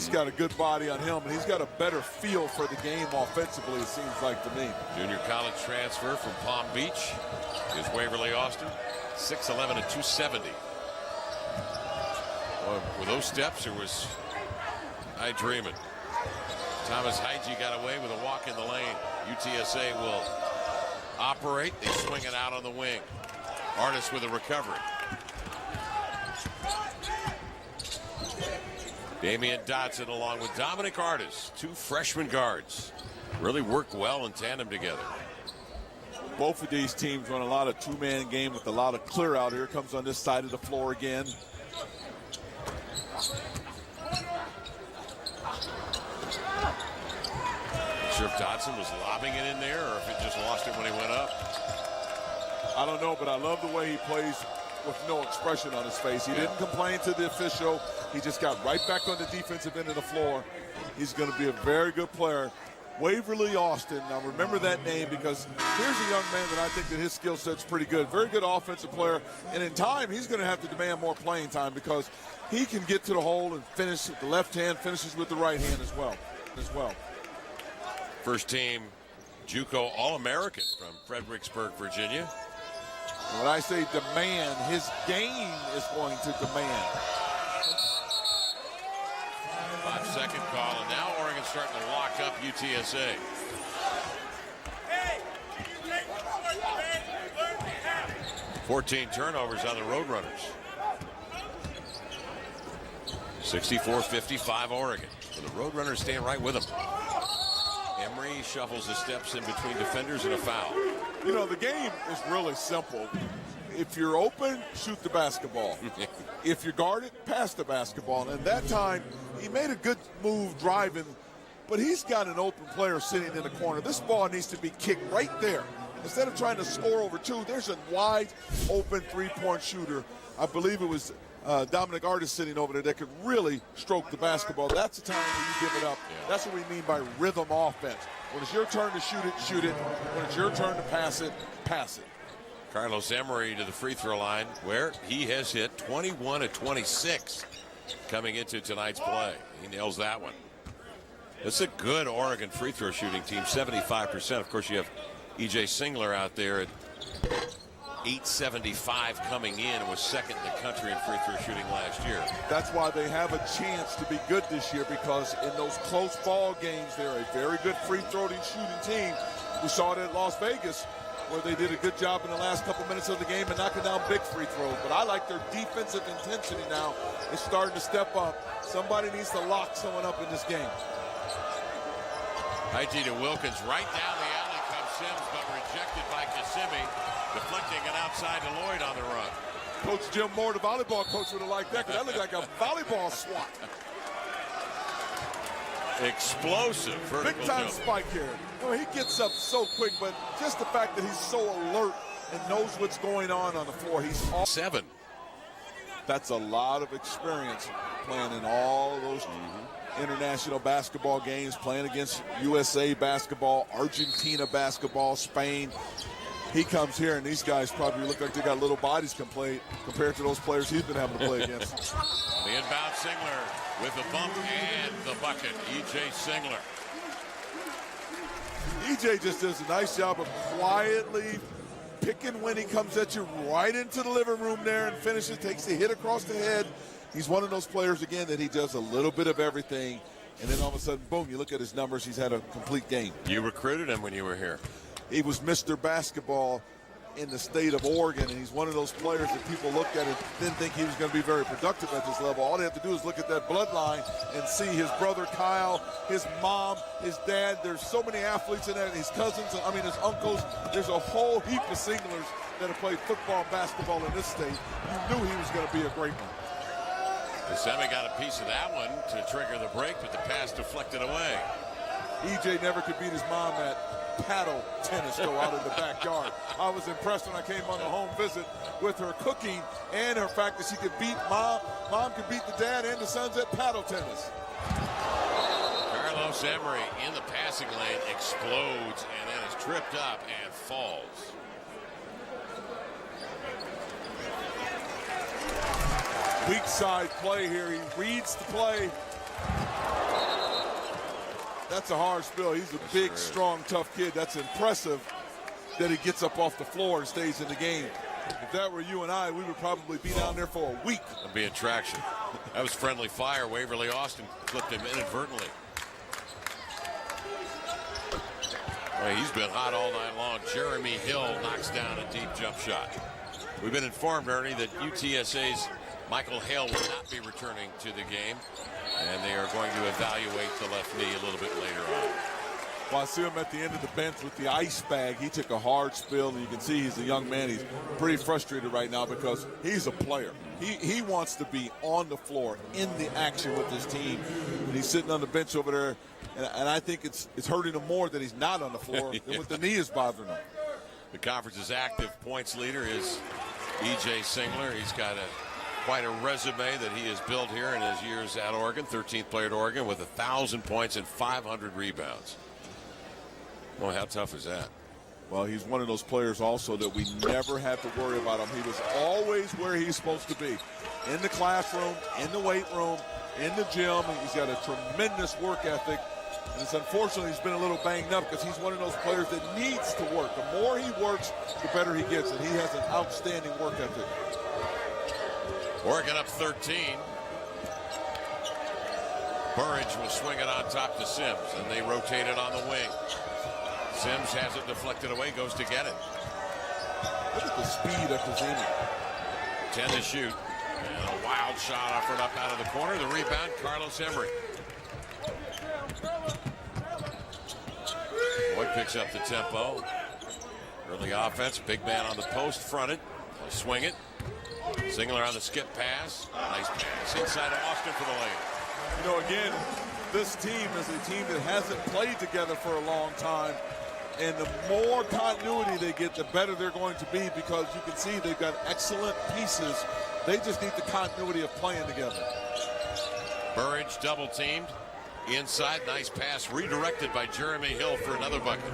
got a good body on him, and he's got a better feel for the game offensively, it seems like to me. Junior college transfer from Palm Beach is Waverly Austin, 6'11" and 270. Well, with those steps, it was dreaming. Thomas Hygie got away with a walk in the lane. UTSA will operate. They swing it out on the wing. Artis with a recovery. Damian Dotson along with Dominic Artis, two freshman guards, really work well in tandem together. Both of these teams run a lot of two-man game with a lot of clear out. Here comes on this side of the floor again. Sure if Dotson was lobbing it in there or if it just lost it when he went up. I don't know, but I love the way he plays with no expression on his face. He didn't complain to the official. He just got right back on the defensive end of the floor. He's going to be a very good player. Waverly Austin. Now remember that name because here's a young man that I think that his skill set's pretty good. Very good offensive player. And in time, he's going to have to demand more playing time because he can get to the hole and finish with the left hand, finishes with the right hand as well. First team JUCO All-American from Fredericksburg, Virginia. When I say demand, his game is going to demand. second call, and now Oregon's starting to lock up UTSA. 14 turnovers on the Roadrunners. 64-55 Oregon. So the Roadrunners staying right with them. Emery shuffles the steps in between defenders and a foul. You know, the game is really simple. If you're open, shoot the basketball. If you're guarded, pass the basketball. And that time, he made a good move driving, but he's got an open player sitting in the corner. This ball needs to be kicked right there. Instead of trying to score over two, there's a wide open three-point shooter. I believe it was Dominic Artis sitting over there that could really stroke the basketball. That's the time when you give it up. Yeah. That's what we mean by rhythm offense. When it's your turn to shoot it, shoot it. When it's your turn to pass it, pass it. Carlos Emery to the free throw line, where he has hit 21 of 26 coming into tonight's play. He nails that one. It's a good Oregon free throw shooting team, 75%. Of course, you have E.J. Singler out there at 875 coming in and was second in the country in free throw shooting last year. That's why they have a chance to be good this year, because in those close ball games, they're a very good free throw shooting team. We saw it at Las Vegas, where they did a good job in the last couple minutes of the game and knocking down big free throws. But I like their defensive intensity now. It's starting to step up. Somebody needs to lock someone up in this game. IT to Wilkins, right down the alley comes Sims, but rejected by Kissimmee, deflecting it outside to Lloyd on the run. Coach Jim Moore, the volleyball coach, would have liked that, because that looked like a volleyball swat. Explosive vertical Big time jump. spike here. You know, he gets up so quick, but just the fact that he's so alert and knows what's going on the floor. He's all 7. That's a lot of experience playing in all those international basketball games, playing against USA basketball, Argentina basketball, Spain. He comes here, and these guys probably look like they got little bodies compared to those players he's been having to play against. The inbound Singler with the bump and the bucket. E.J. Singler. E.J. just does a nice job of quietly picking when he comes at you right into the living room there and finishes, takes the hit across the head. He's one of those players, again, that he does a little bit of everything, and then all of a sudden, boom, you look at his numbers, he's had a complete game. You recruited him when you were here. He was Mr. Basketball in the state of Oregon, and he's one of those players that people looked at and didn't think he was going to be very productive at this level. All they have to do is look at that bloodline and see his brother Kyle, his mom, his dad. There's so many athletes in that, his cousins, his uncles. There's a whole heap of Singlers that have played football and basketball in this state. You knew he was going to be a great one. Kissimmee got a piece of that one to trigger the break, but the pass deflected away. EJ never could beat his mom at paddle tennis go out in the backyard. I was impressed when I came on the home visit with her cooking and her fact that she could beat mom could beat the dad and the sons at paddle tennis. Carlos Emery in the passing lane explodes and then is tripped up and falls. Weak side play here. He reads the play. That's a hard spill. He's a big, strong, tough kid. That's impressive that he gets up off the floor and stays in the game. If that were you and I, we would probably be down there for a week. That'd be a traction. That was friendly fire. Waverly Austin clipped him inadvertently. Well, he's been hot all night long. Jeremy Hill knocks down a deep jump shot. We've been informed, Ernie, that UTSA's Michael Hale will not be returning to the game, and they are going to evaluate the left knee a little bit later on. Well, I see him at the end of the bench with the ice bag. He took a hard spill, and you can see he's a young man. He's pretty frustrated right now because he's a player. He wants to be on the floor, in the action with his team, and he's sitting on the bench over there, and I think it's hurting him more that he's not on the floor than what the knee is bothering him. The conference's active points leader is E.J. Singler. He's got quite a resume that he has built here in his years at Oregon. 13th player at Oregon with 1,000 points and 500 rebounds. Well, how tough is that? Well, he's one of those players also that we never had to worry about him. He was always where he's supposed to be. In the classroom, in the weight room, in the gym. He's got a tremendous work ethic. And it's unfortunately he's been a little banged up because he's one of those players that needs to work. The more he works, the better he gets. And he has an outstanding work ethic. Oregon up 13. Burrage will swing it on top to Sims, and they rotate it on the wing. Sims has it deflected away, goes to get it. Look at the speed of Kazemi. 10 to shoot. And a wild shot offered up out of the corner. The rebound, Carlos Emery. Boyd picks up the tempo. Early offense, big man on the post, fronted. They'll swing it. Singler on the skip pass. Nice pass inside of Austin for the lane. You know, again, this team is a team that hasn't played together for a long time. And the more continuity they get, the better they're going to be, because you can see they've got excellent pieces. They just need the continuity of playing together. Burrage double teamed. Inside, nice pass redirected by Jeremy Hill for another bucket.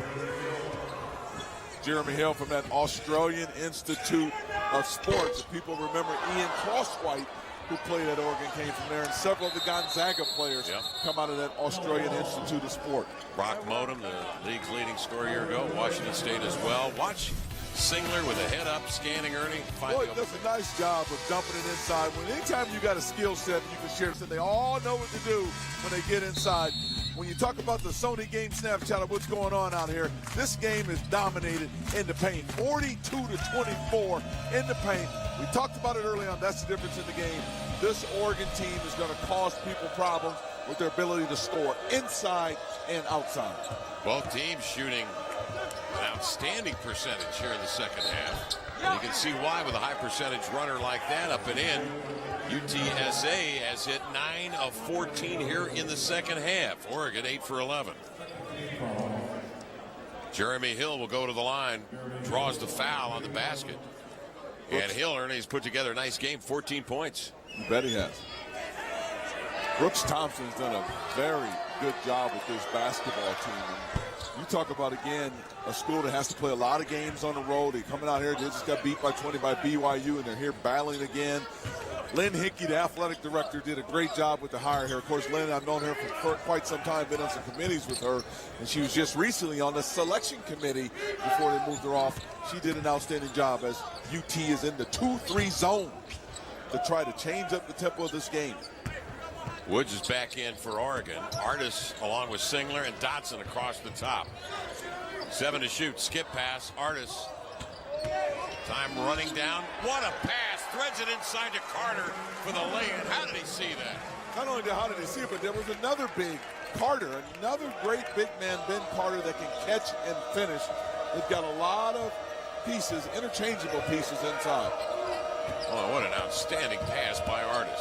Jeremy Hill from that Australian Institute of Sports. If people remember Ian Crosswhite, who played at Oregon, came from there, and several of the Gonzaga players come out of that Australian Institute of Sport. Brock Modem, the league's leading scorer a year ago, Washington State as well. Watch Singler with a head up, scanning Ernie. Boy, does a nice job of dumping it inside. Anytime you got a skill set, you can share it. They all know what to do when they get inside. When you talk about the Sony Game Snapchat of what's going on out here, this game is dominated in the paint. 42-24 in the paint. We talked about it early on. That's the difference in the game. This Oregon team is going to cause people problems with their ability to score inside and outside. Both teams shooting an outstanding percentage here in the second half. And you can see why with a high percentage runner like that up and in. UTSA has hit 9 of 14 here in the second half. Oregon 8 for 11. Jeremy Hill will go to the line, draws the foul on the basket. And Hill, Ernie's put together a nice game, 14 points. You bet he has. Brooks Thompson's done a very good job with this basketball team. And you talk about, again, a school that has to play a lot of games on the road. They're coming out here, they just got beat by 20 by BYU, and they're here battling again. Lynn Hickey, the athletic director, did a great job with the hire here. Of course, Lynn, I've known her for quite some time, been on some committees with her, and she was just recently on the selection committee before they moved her off. She did an outstanding job as UT is in the 2-3 zone to try to change up the tempo of this game. Woods is back in for Oregon. Artis along with Singler and Dotson across the top. 7 to shoot, skip pass, Artis. Time running down. What a pass. Threads it inside to Carter for the lay-in. How did he see that? Not only how did he see it, but there was another big Carter, another great big man, Ben Carter, that can catch and finish. They've got a lot of pieces, interchangeable pieces inside. Oh, what an outstanding pass by Artis.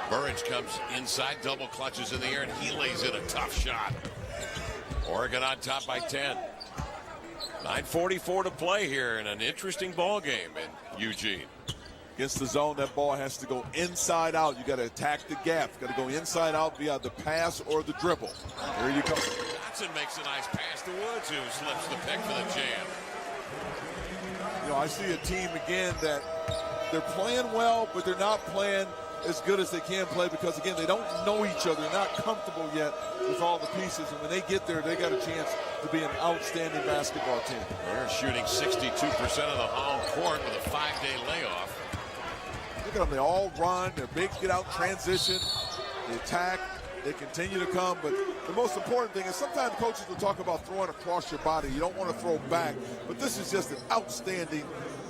Burrage comes inside, double clutches in the air, and he lays in a tough shot. Oregon on top by 10. 9:44 to play here in an interesting ball game in Eugene. Against the zone, that ball has to go inside out. You got to attack the gap. You got to go inside out via the pass or the dribble. Here you come. Dotson makes a nice pass to Woods, who slips the pick for the jam. You know, I see a team again that they're playing well, but they're not playing as good as they can play because, again, they don't know each other. They're not comfortable yet with all the pieces. And when they get there, they got a chance to be an outstanding basketball team. They're shooting 62% of the home court with a 5-day layoff. Look at them. They all run. They're big, get out, transition. They attack. They continue to come. But the most important thing is sometimes coaches will talk about throwing across your body. You don't want to throw back. But this is just an outstanding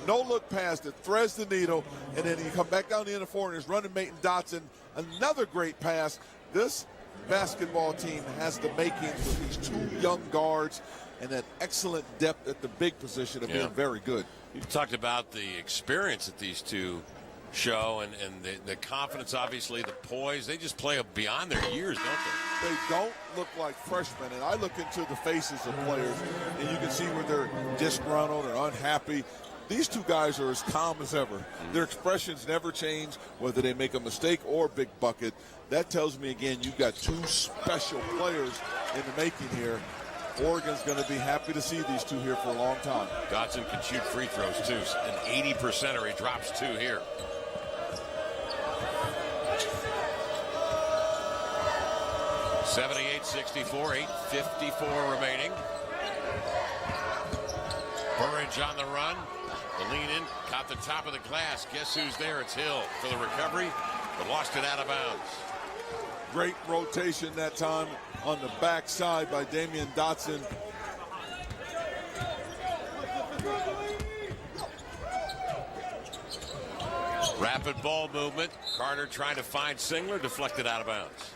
no-look pass that threads the needle, and then you come back down the end of four, and there's running mate and Dotson. Another great pass. This basketball team has the makings with these two young guards and that excellent depth at the big position of being very good. You talked about the experience that these two show and the confidence, obviously, the poise. They just play beyond their years, don't they? They don't look like freshmen, and I look into the faces of players, and you can see where they're disgruntled or unhappy. These two guys are as calm as ever. Their expressions never change, whether they make a mistake or a big bucket. That tells me, again, you've got two special players in the making here. Oregon's going to be happy to see these two here for a long time. Dotson can shoot free throws, too. An 80%er. He drops 2 here. (78-64), 8:54 remaining. Burrage on the run. The lean in, caught the top of the glass. Guess who's there? It's Hill for the recovery. but lost it out of bounds. Great rotation that time on the backside by Damian Dotson. Rapid ball movement. Carter trying to find Singler, deflected out of bounds.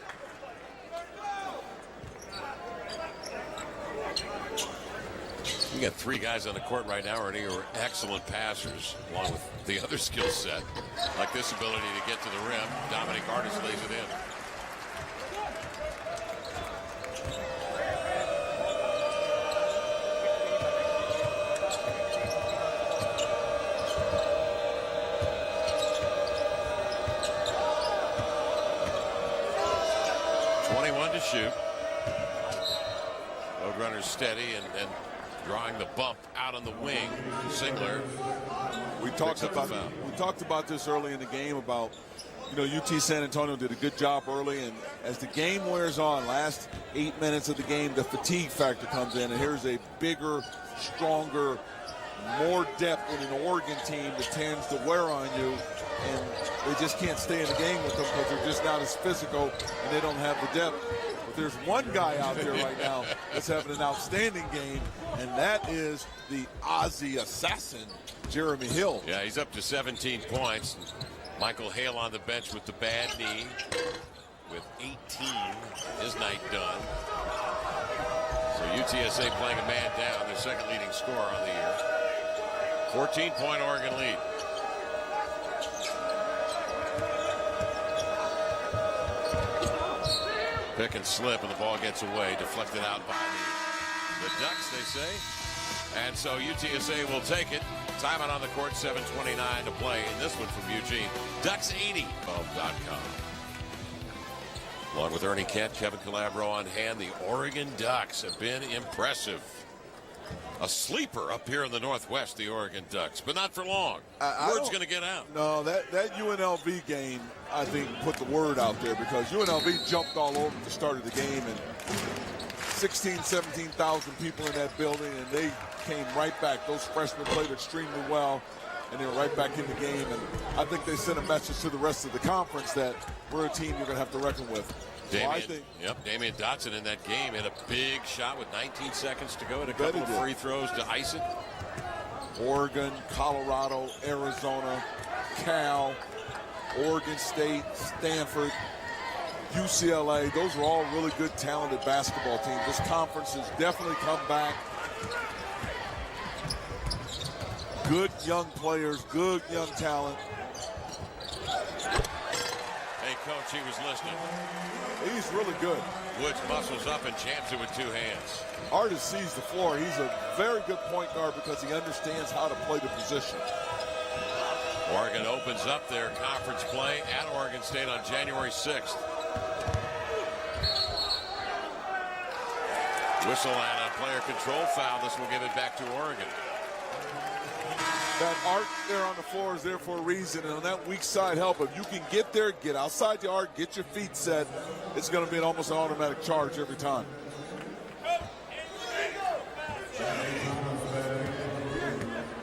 You got three guys on the court right now, Ernie, who are excellent passers, along with the other skill set, like this ability to get to the rim. Dominic Artis lays it in. Shoot. Roadrunner's steady and drawing the bump out on the wing. Singler. We talked about this early in the game about, UT San Antonio did a good job early, and as the game wears on, last 8 minutes of the game, the fatigue factor comes in, and here's a bigger, stronger, more depth in an Oregon team that tends to wear on you, and they just can't stay in the game with them because they're just not as physical and they don't have the depth. But there's one guy out there right now that's having an outstanding game, and that is the Aussie assassin, Jeremy Hill. Yeah, he's up to 17 points. Michael Hale on the bench with the bad knee with 18. His night done. So UTSA playing a man down, their second leading scorer on the year. 14-point Oregon lead. Pick and slip, and the ball gets away, deflected out by the Ducks, they say. And so UTSA will take it. Timeout on the court, 7:29 to play in this one from Eugene. Ducks80.com. Along with Ernie Kent, Kevin Calabro on hand, the Oregon Ducks have been impressive. A sleeper up here in the Northwest, the Oregon Ducks, but not for long. Word's going to get out. No, that UNLV game, I think, put the word out there because UNLV jumped all over at the start of the game, and 16,000, 17,000 people in that building, and they came right back. Those freshmen played extremely well, and they were right back in the game. And I think they sent a message to the rest of the conference that we're a team you're going to have to reckon with. Damian Dotson in that game hit a big shot with 19 seconds to go and a couple of free throws to ice it. Oregon, Colorado, Arizona, Cal, Oregon State, Stanford, UCLA. Those are all really good, talented basketball teams. This conference has definitely come back. Good young players, good young talent. Hey, Coach, he was listening. He's really good. Woods muscles up and jams it with two hands. Artis sees the floor. He's a very good point guard because he understands how to play the position. Oregon opens up their conference play at Oregon State on January 6th. Whistle and a player control foul. This will give it back to Oregon. That arc there on the floor is there for a reason, and on that weak side help, if you can get there, get outside the arc, get your feet set, it's going to be almost an automatic charge every time.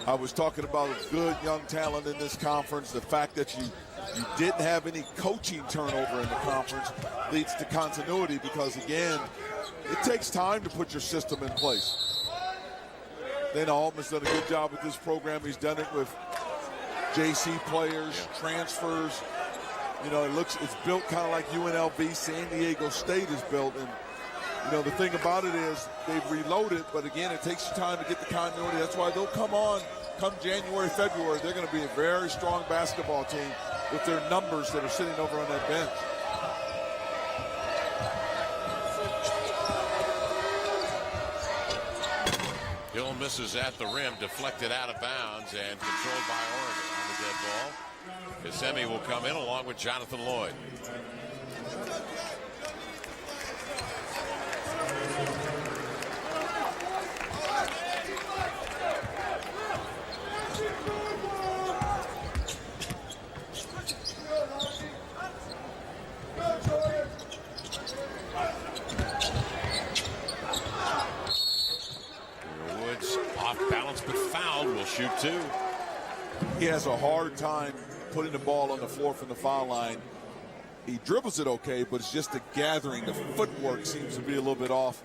I was talking about good young talent in this conference. The fact that you didn't have any coaching turnover in the conference leads to continuity because, again, it takes time to put your system in place. Dana Altman's done a good job with this program. He's done it with JC players, transfers. It's built kind of like UNLV, San Diego State is built. And, the thing about it is they've reloaded, but again, it takes time to get the continuity. That's why they'll come January, February, they're going to be a very strong basketball team with their numbers that are sitting over on that bench. Hill misses at the rim, deflected out of bounds, and controlled by Oregon on the dead ball. Kasemi will come in along with Jonathan Lloyd. Shoot two. He has a hard time putting the ball on the floor from the foul line. He dribbles it okay, but it's just the gathering. The footwork seems to be a little bit off.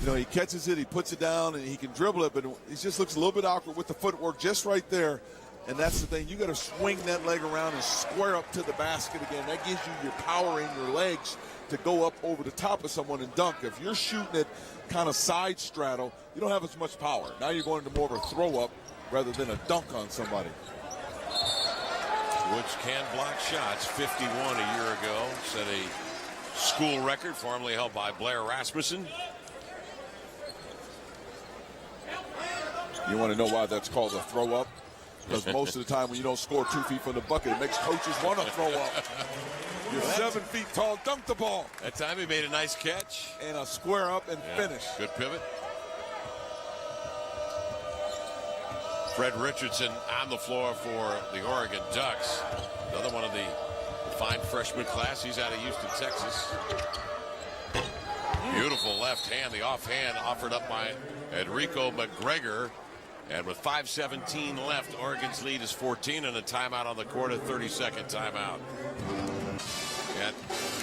You know, he catches it, he puts it down, and he can dribble it, but he just looks a little bit awkward with the footwork just right there. And that's the thing. You got to swing that leg around and square up to the basket again. That gives you your power in your legs to go up over the top of someone and dunk. If you're shooting it kind of side straddle, you don't have as much power. Now you're going to more of a throw up rather than a dunk on somebody. Woods can block shots. 51 a year ago. Set a school record formerly held by Blair Rasmussen. You want to know why that's called a throw up? Because most of the time when you don't score 2 feet from the bucket, it makes coaches want to throw up. You're 7 feet tall, dunk the ball. That time he made a nice catch. And a square up and finish. Good pivot. Fred Richardson on the floor for the Oregon Ducks. Another one of the fine freshman class. He's out of Houston, Texas. Beautiful left hand. The offhand offered up by Enrico McGregor. And with 5:17 left, Oregon's lead is 14 and a timeout on the court, a 30-second timeout. At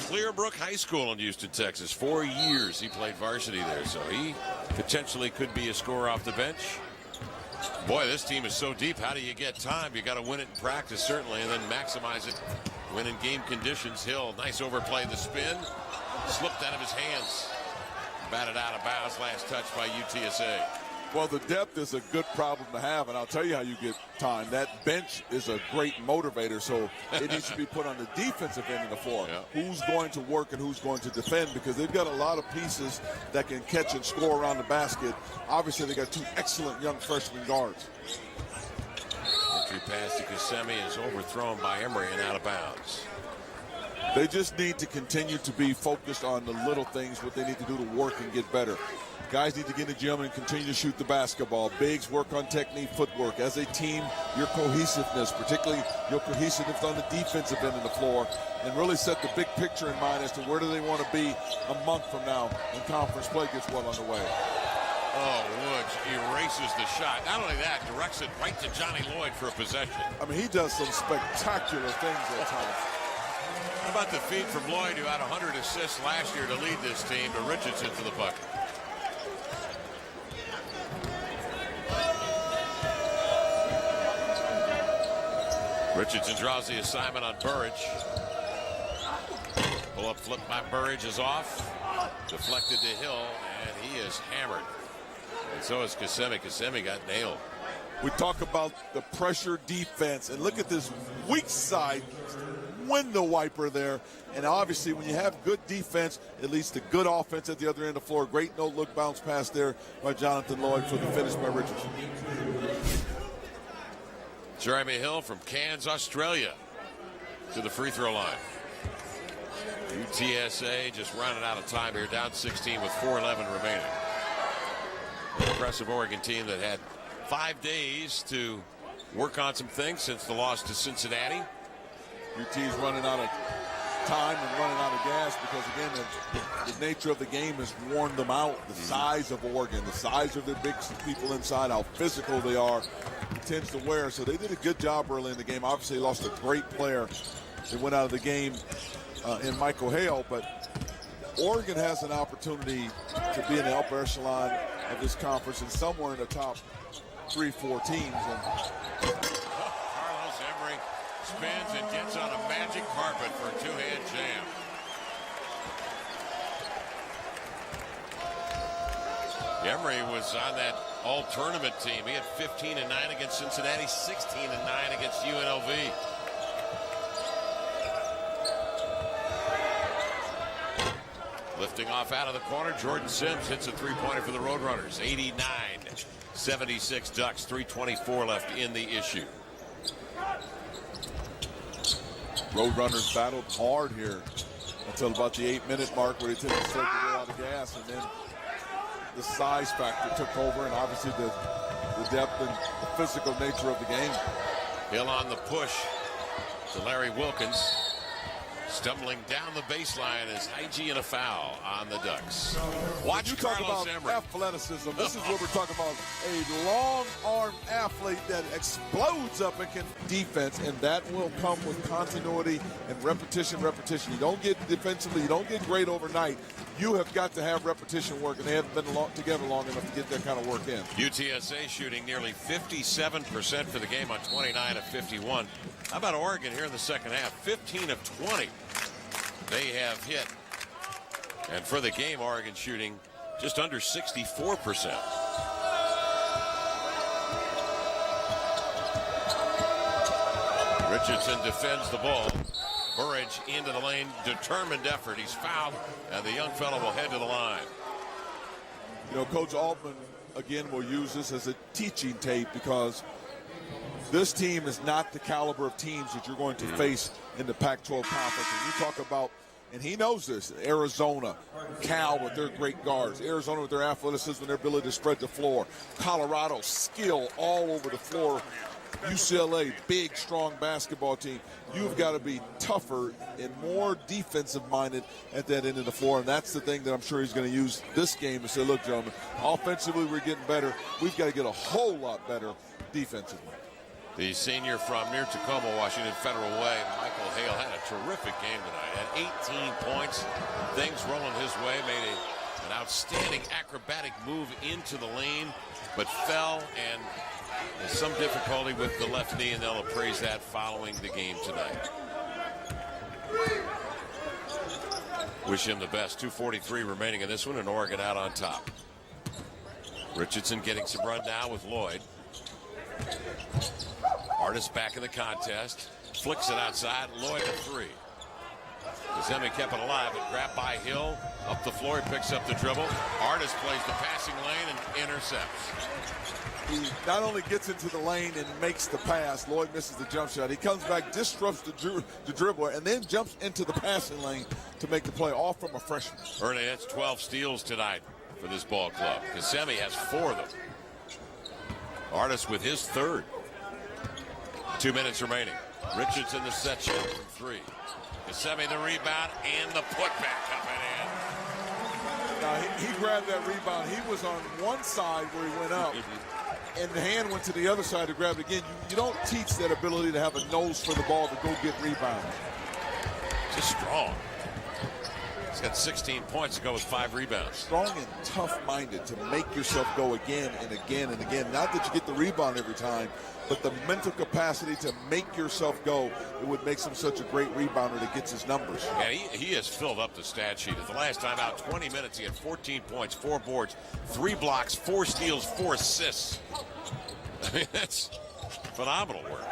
Clearbrook High School in Houston, Texas. 4 years he played varsity there, so he potentially could be a scorer off the bench. Boy, this team is so deep. How do you get time? You got to win it in practice, certainly, and then maximize it when in game conditions. Hill, nice overplay. The spin slipped out of his hands. Batted out of bounds. Last touch by UTSA. Well, the depth is a good problem to have, and I'll tell you how you get time. That bench is a great motivator, so it needs to be put on the defensive end of the floor. Yeah. Who's going to work and who's going to defend, because they've got a lot of pieces that can catch and score around the basket. Obviously, they got 2 excellent young freshman guards. Entry pass to Kasemi is overthrown by Emery and out of bounds. They just need to continue to be focused on the little things, what they need to do to work and get better. Guys need to get in the gym and continue to shoot the basketball. Bigs work on technique, footwork. As a team, your cohesiveness, particularly your cohesiveness on the defensive end of the floor, and really set the big picture in mind as to where do they want to be a month from now when conference play gets well underway. Oh, Woods erases the shot. Not only that, directs it right to Johnny Lloyd for a possession. I mean, he does some spectacular things at times. How about the feed from Lloyd, who had 100 assists last year to lead this team, to Richardson for the bucket. Richardson draws the assignment on Burrage. Pull-up flip by Burrage is off. Deflected to Hill, and he is hammered. And so is Kasemi. Kasemi got nailed. We talk about the pressure defense, and look at this weak side window wiper there. And obviously, when you have good defense, it leads to good offense at the other end of the floor. Great no-look bounce pass there by Jonathan Lloyd for the finish by Richardson. Jeremy Hill from Cairns, Australia, to the free throw line. UTSA just running out of time here, down 16 with 4:11 remaining. An impressive Oregon team that had 5 days to work on some things since the loss to Cincinnati. UT's running out of time and running out of gas because, again, the nature of the game has worn them out. The size of Oregon, the size of their big people inside, how physical they are, it tends to wear. So they did a good job early in the game. Obviously, lost a great player that went out of the game in Michael Hale, but Oregon has an opportunity to be in the upper echelon of this conference and somewhere in the top 3-4 teams. Carlos Emery spins and gets on a magic carpet for a two-hand jam. Emery was on that all-tournament team. He had 15 and 9 against Cincinnati, 16 and 9 against UNLV. Lifting off out of the corner, Jordan Sims hits a three-pointer for the Roadrunners. 89-76 Ducks, 3:24 left in the issue. Roadrunners battled hard here until about the 8-minute mark where they took a circle out of gas, and then the size factor took over, and obviously the depth and the physical nature of the game. Hill on the push to Larry Wilkins. Stumbling down the baseline is Hygie and a foul on the Ducks. Watch you talk Carlos about Emery. athleticism. This is what we're talking about. A long-arm athlete that explodes up and can defense, and that will come with continuity and repetition. You don't get defensively, you don't get great overnight. You have got to have repetition work, and they haven't been together long enough to get that kind of work in. UTSA shooting nearly 57% for the game on 29 of 51. How about Oregon here in the second half? 15 of 20 they have hit. And for the game, Oregon shooting just under 64%. Richardson defends the ball. Burrage into the lane, determined effort. He's fouled, and the young fellow will head to the line. You know, Coach Altman, again, will use this as a teaching tape because this team is not the caliber of teams that you're going to face in the Pac-12 conference. And you talk about, and he knows this, Arizona, Cal with their great guards, Arizona with their athleticism and their ability to spread the floor, Colorado, skill all over the floor, UCLA, big, strong basketball team. You've got to be tougher and more defensive-minded at that end of the floor, and that's the thing that I'm sure he's going to use this game to say, look, gentlemen, offensively we're getting better. We've got to get a whole lot better defensively. The senior from near Tacoma, Washington Federal Way, Michael Hale, had a terrific game tonight. Had 18 points, things rolling his way, made an outstanding acrobatic move into the lane, but fell and there's some difficulty with the left knee, and they'll appraise that following the game tonight. Wish him the best. 2:43 remaining in this one, and Oregon out on top. Richardson getting some run now with Lloyd. Artist back in the contest. Flicks it outside. Lloyd a three. Ghassemi kept it alive, but grabbed by Hill. Up the floor, he picks up the dribble. Artist plays the passing lane and intercepts. He not only gets into the lane and makes the pass, Lloyd misses the jump shot. He comes back, disrupts the dribbler, and then jumps into the passing lane to make the play, all from a freshman. Ernie, that's 12 steals tonight for this ball club. Ghassemi has 4 of them. Artist with his third. 2 minutes remaining. Richardson the set shot from 3. Ghassemi the rebound and the putback coming in. Now, he grabbed that rebound. He was on one side where he went up, and the hand went to the other side to grab it again. You don't teach that ability to have a nose for the ball to go get rebounds. Just strong. He's got 16 points to go with 5 rebounds. Strong and tough-minded to make yourself go again and again and again. Not that you get the rebound every time, but the mental capacity to make yourself go. It would make him such a great rebounder that gets his numbers. Yeah, he has filled up the stat sheet. At the last time out, 20 minutes, he had 14 points, 4 boards, 3 blocks, 4 steals, 4 assists. I mean, that's phenomenal work.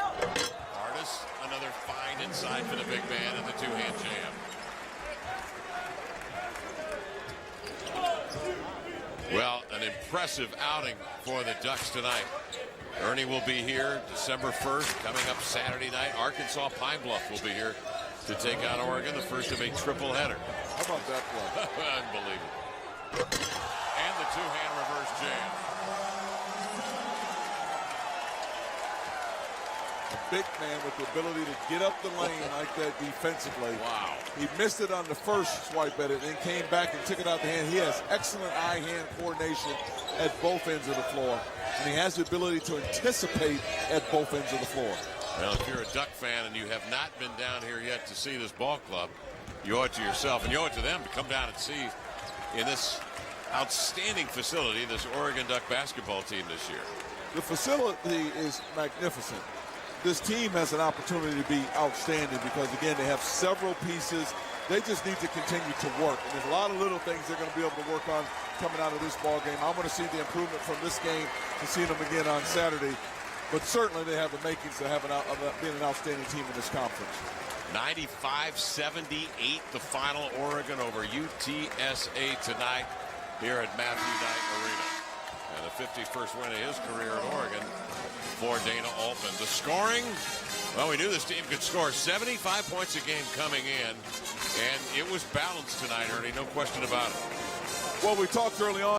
Artist, another fine inside for the big man and the two-hand jam. Well, an impressive outing for the Ducks tonight. Ernie will be here December 1st, coming up Saturday night. Arkansas Pine Bluff will be here to take on Oregon, the first of a triple header. How about that play? Unbelievable. And the two-hand reverse jam. A big man with the ability to get up the lane like that defensively. Wow. He missed it on the first swipe at it, then came back and took it out the hand. He has excellent eye-hand coordination at both ends of the floor, and he has the ability to anticipate at both ends of the floor. Well, if you're a Duck fan and you have not been down here yet to see this ball club, you owe it to yourself and you owe it to them to come down and see in this outstanding facility this Oregon Duck basketball team this year. The facility is magnificent. This team has an opportunity to be outstanding because, again, they have several pieces. They just need to continue to work. And there's a lot of little things they're going to be able to work on coming out of this ball game. I'm going to see the improvement from this game to seeing them again on Saturday. But certainly they have the makings to have being an outstanding team in this conference. 95-78, the final. Oregon over UTSA tonight here at Matthew Knight Arena. And the 51st win of his career at Oregon for Dana Altman. The scoring, well, we knew this team could score 75 points a game coming in, and it was balanced tonight, Ernie, no question about it. Well, we talked early on.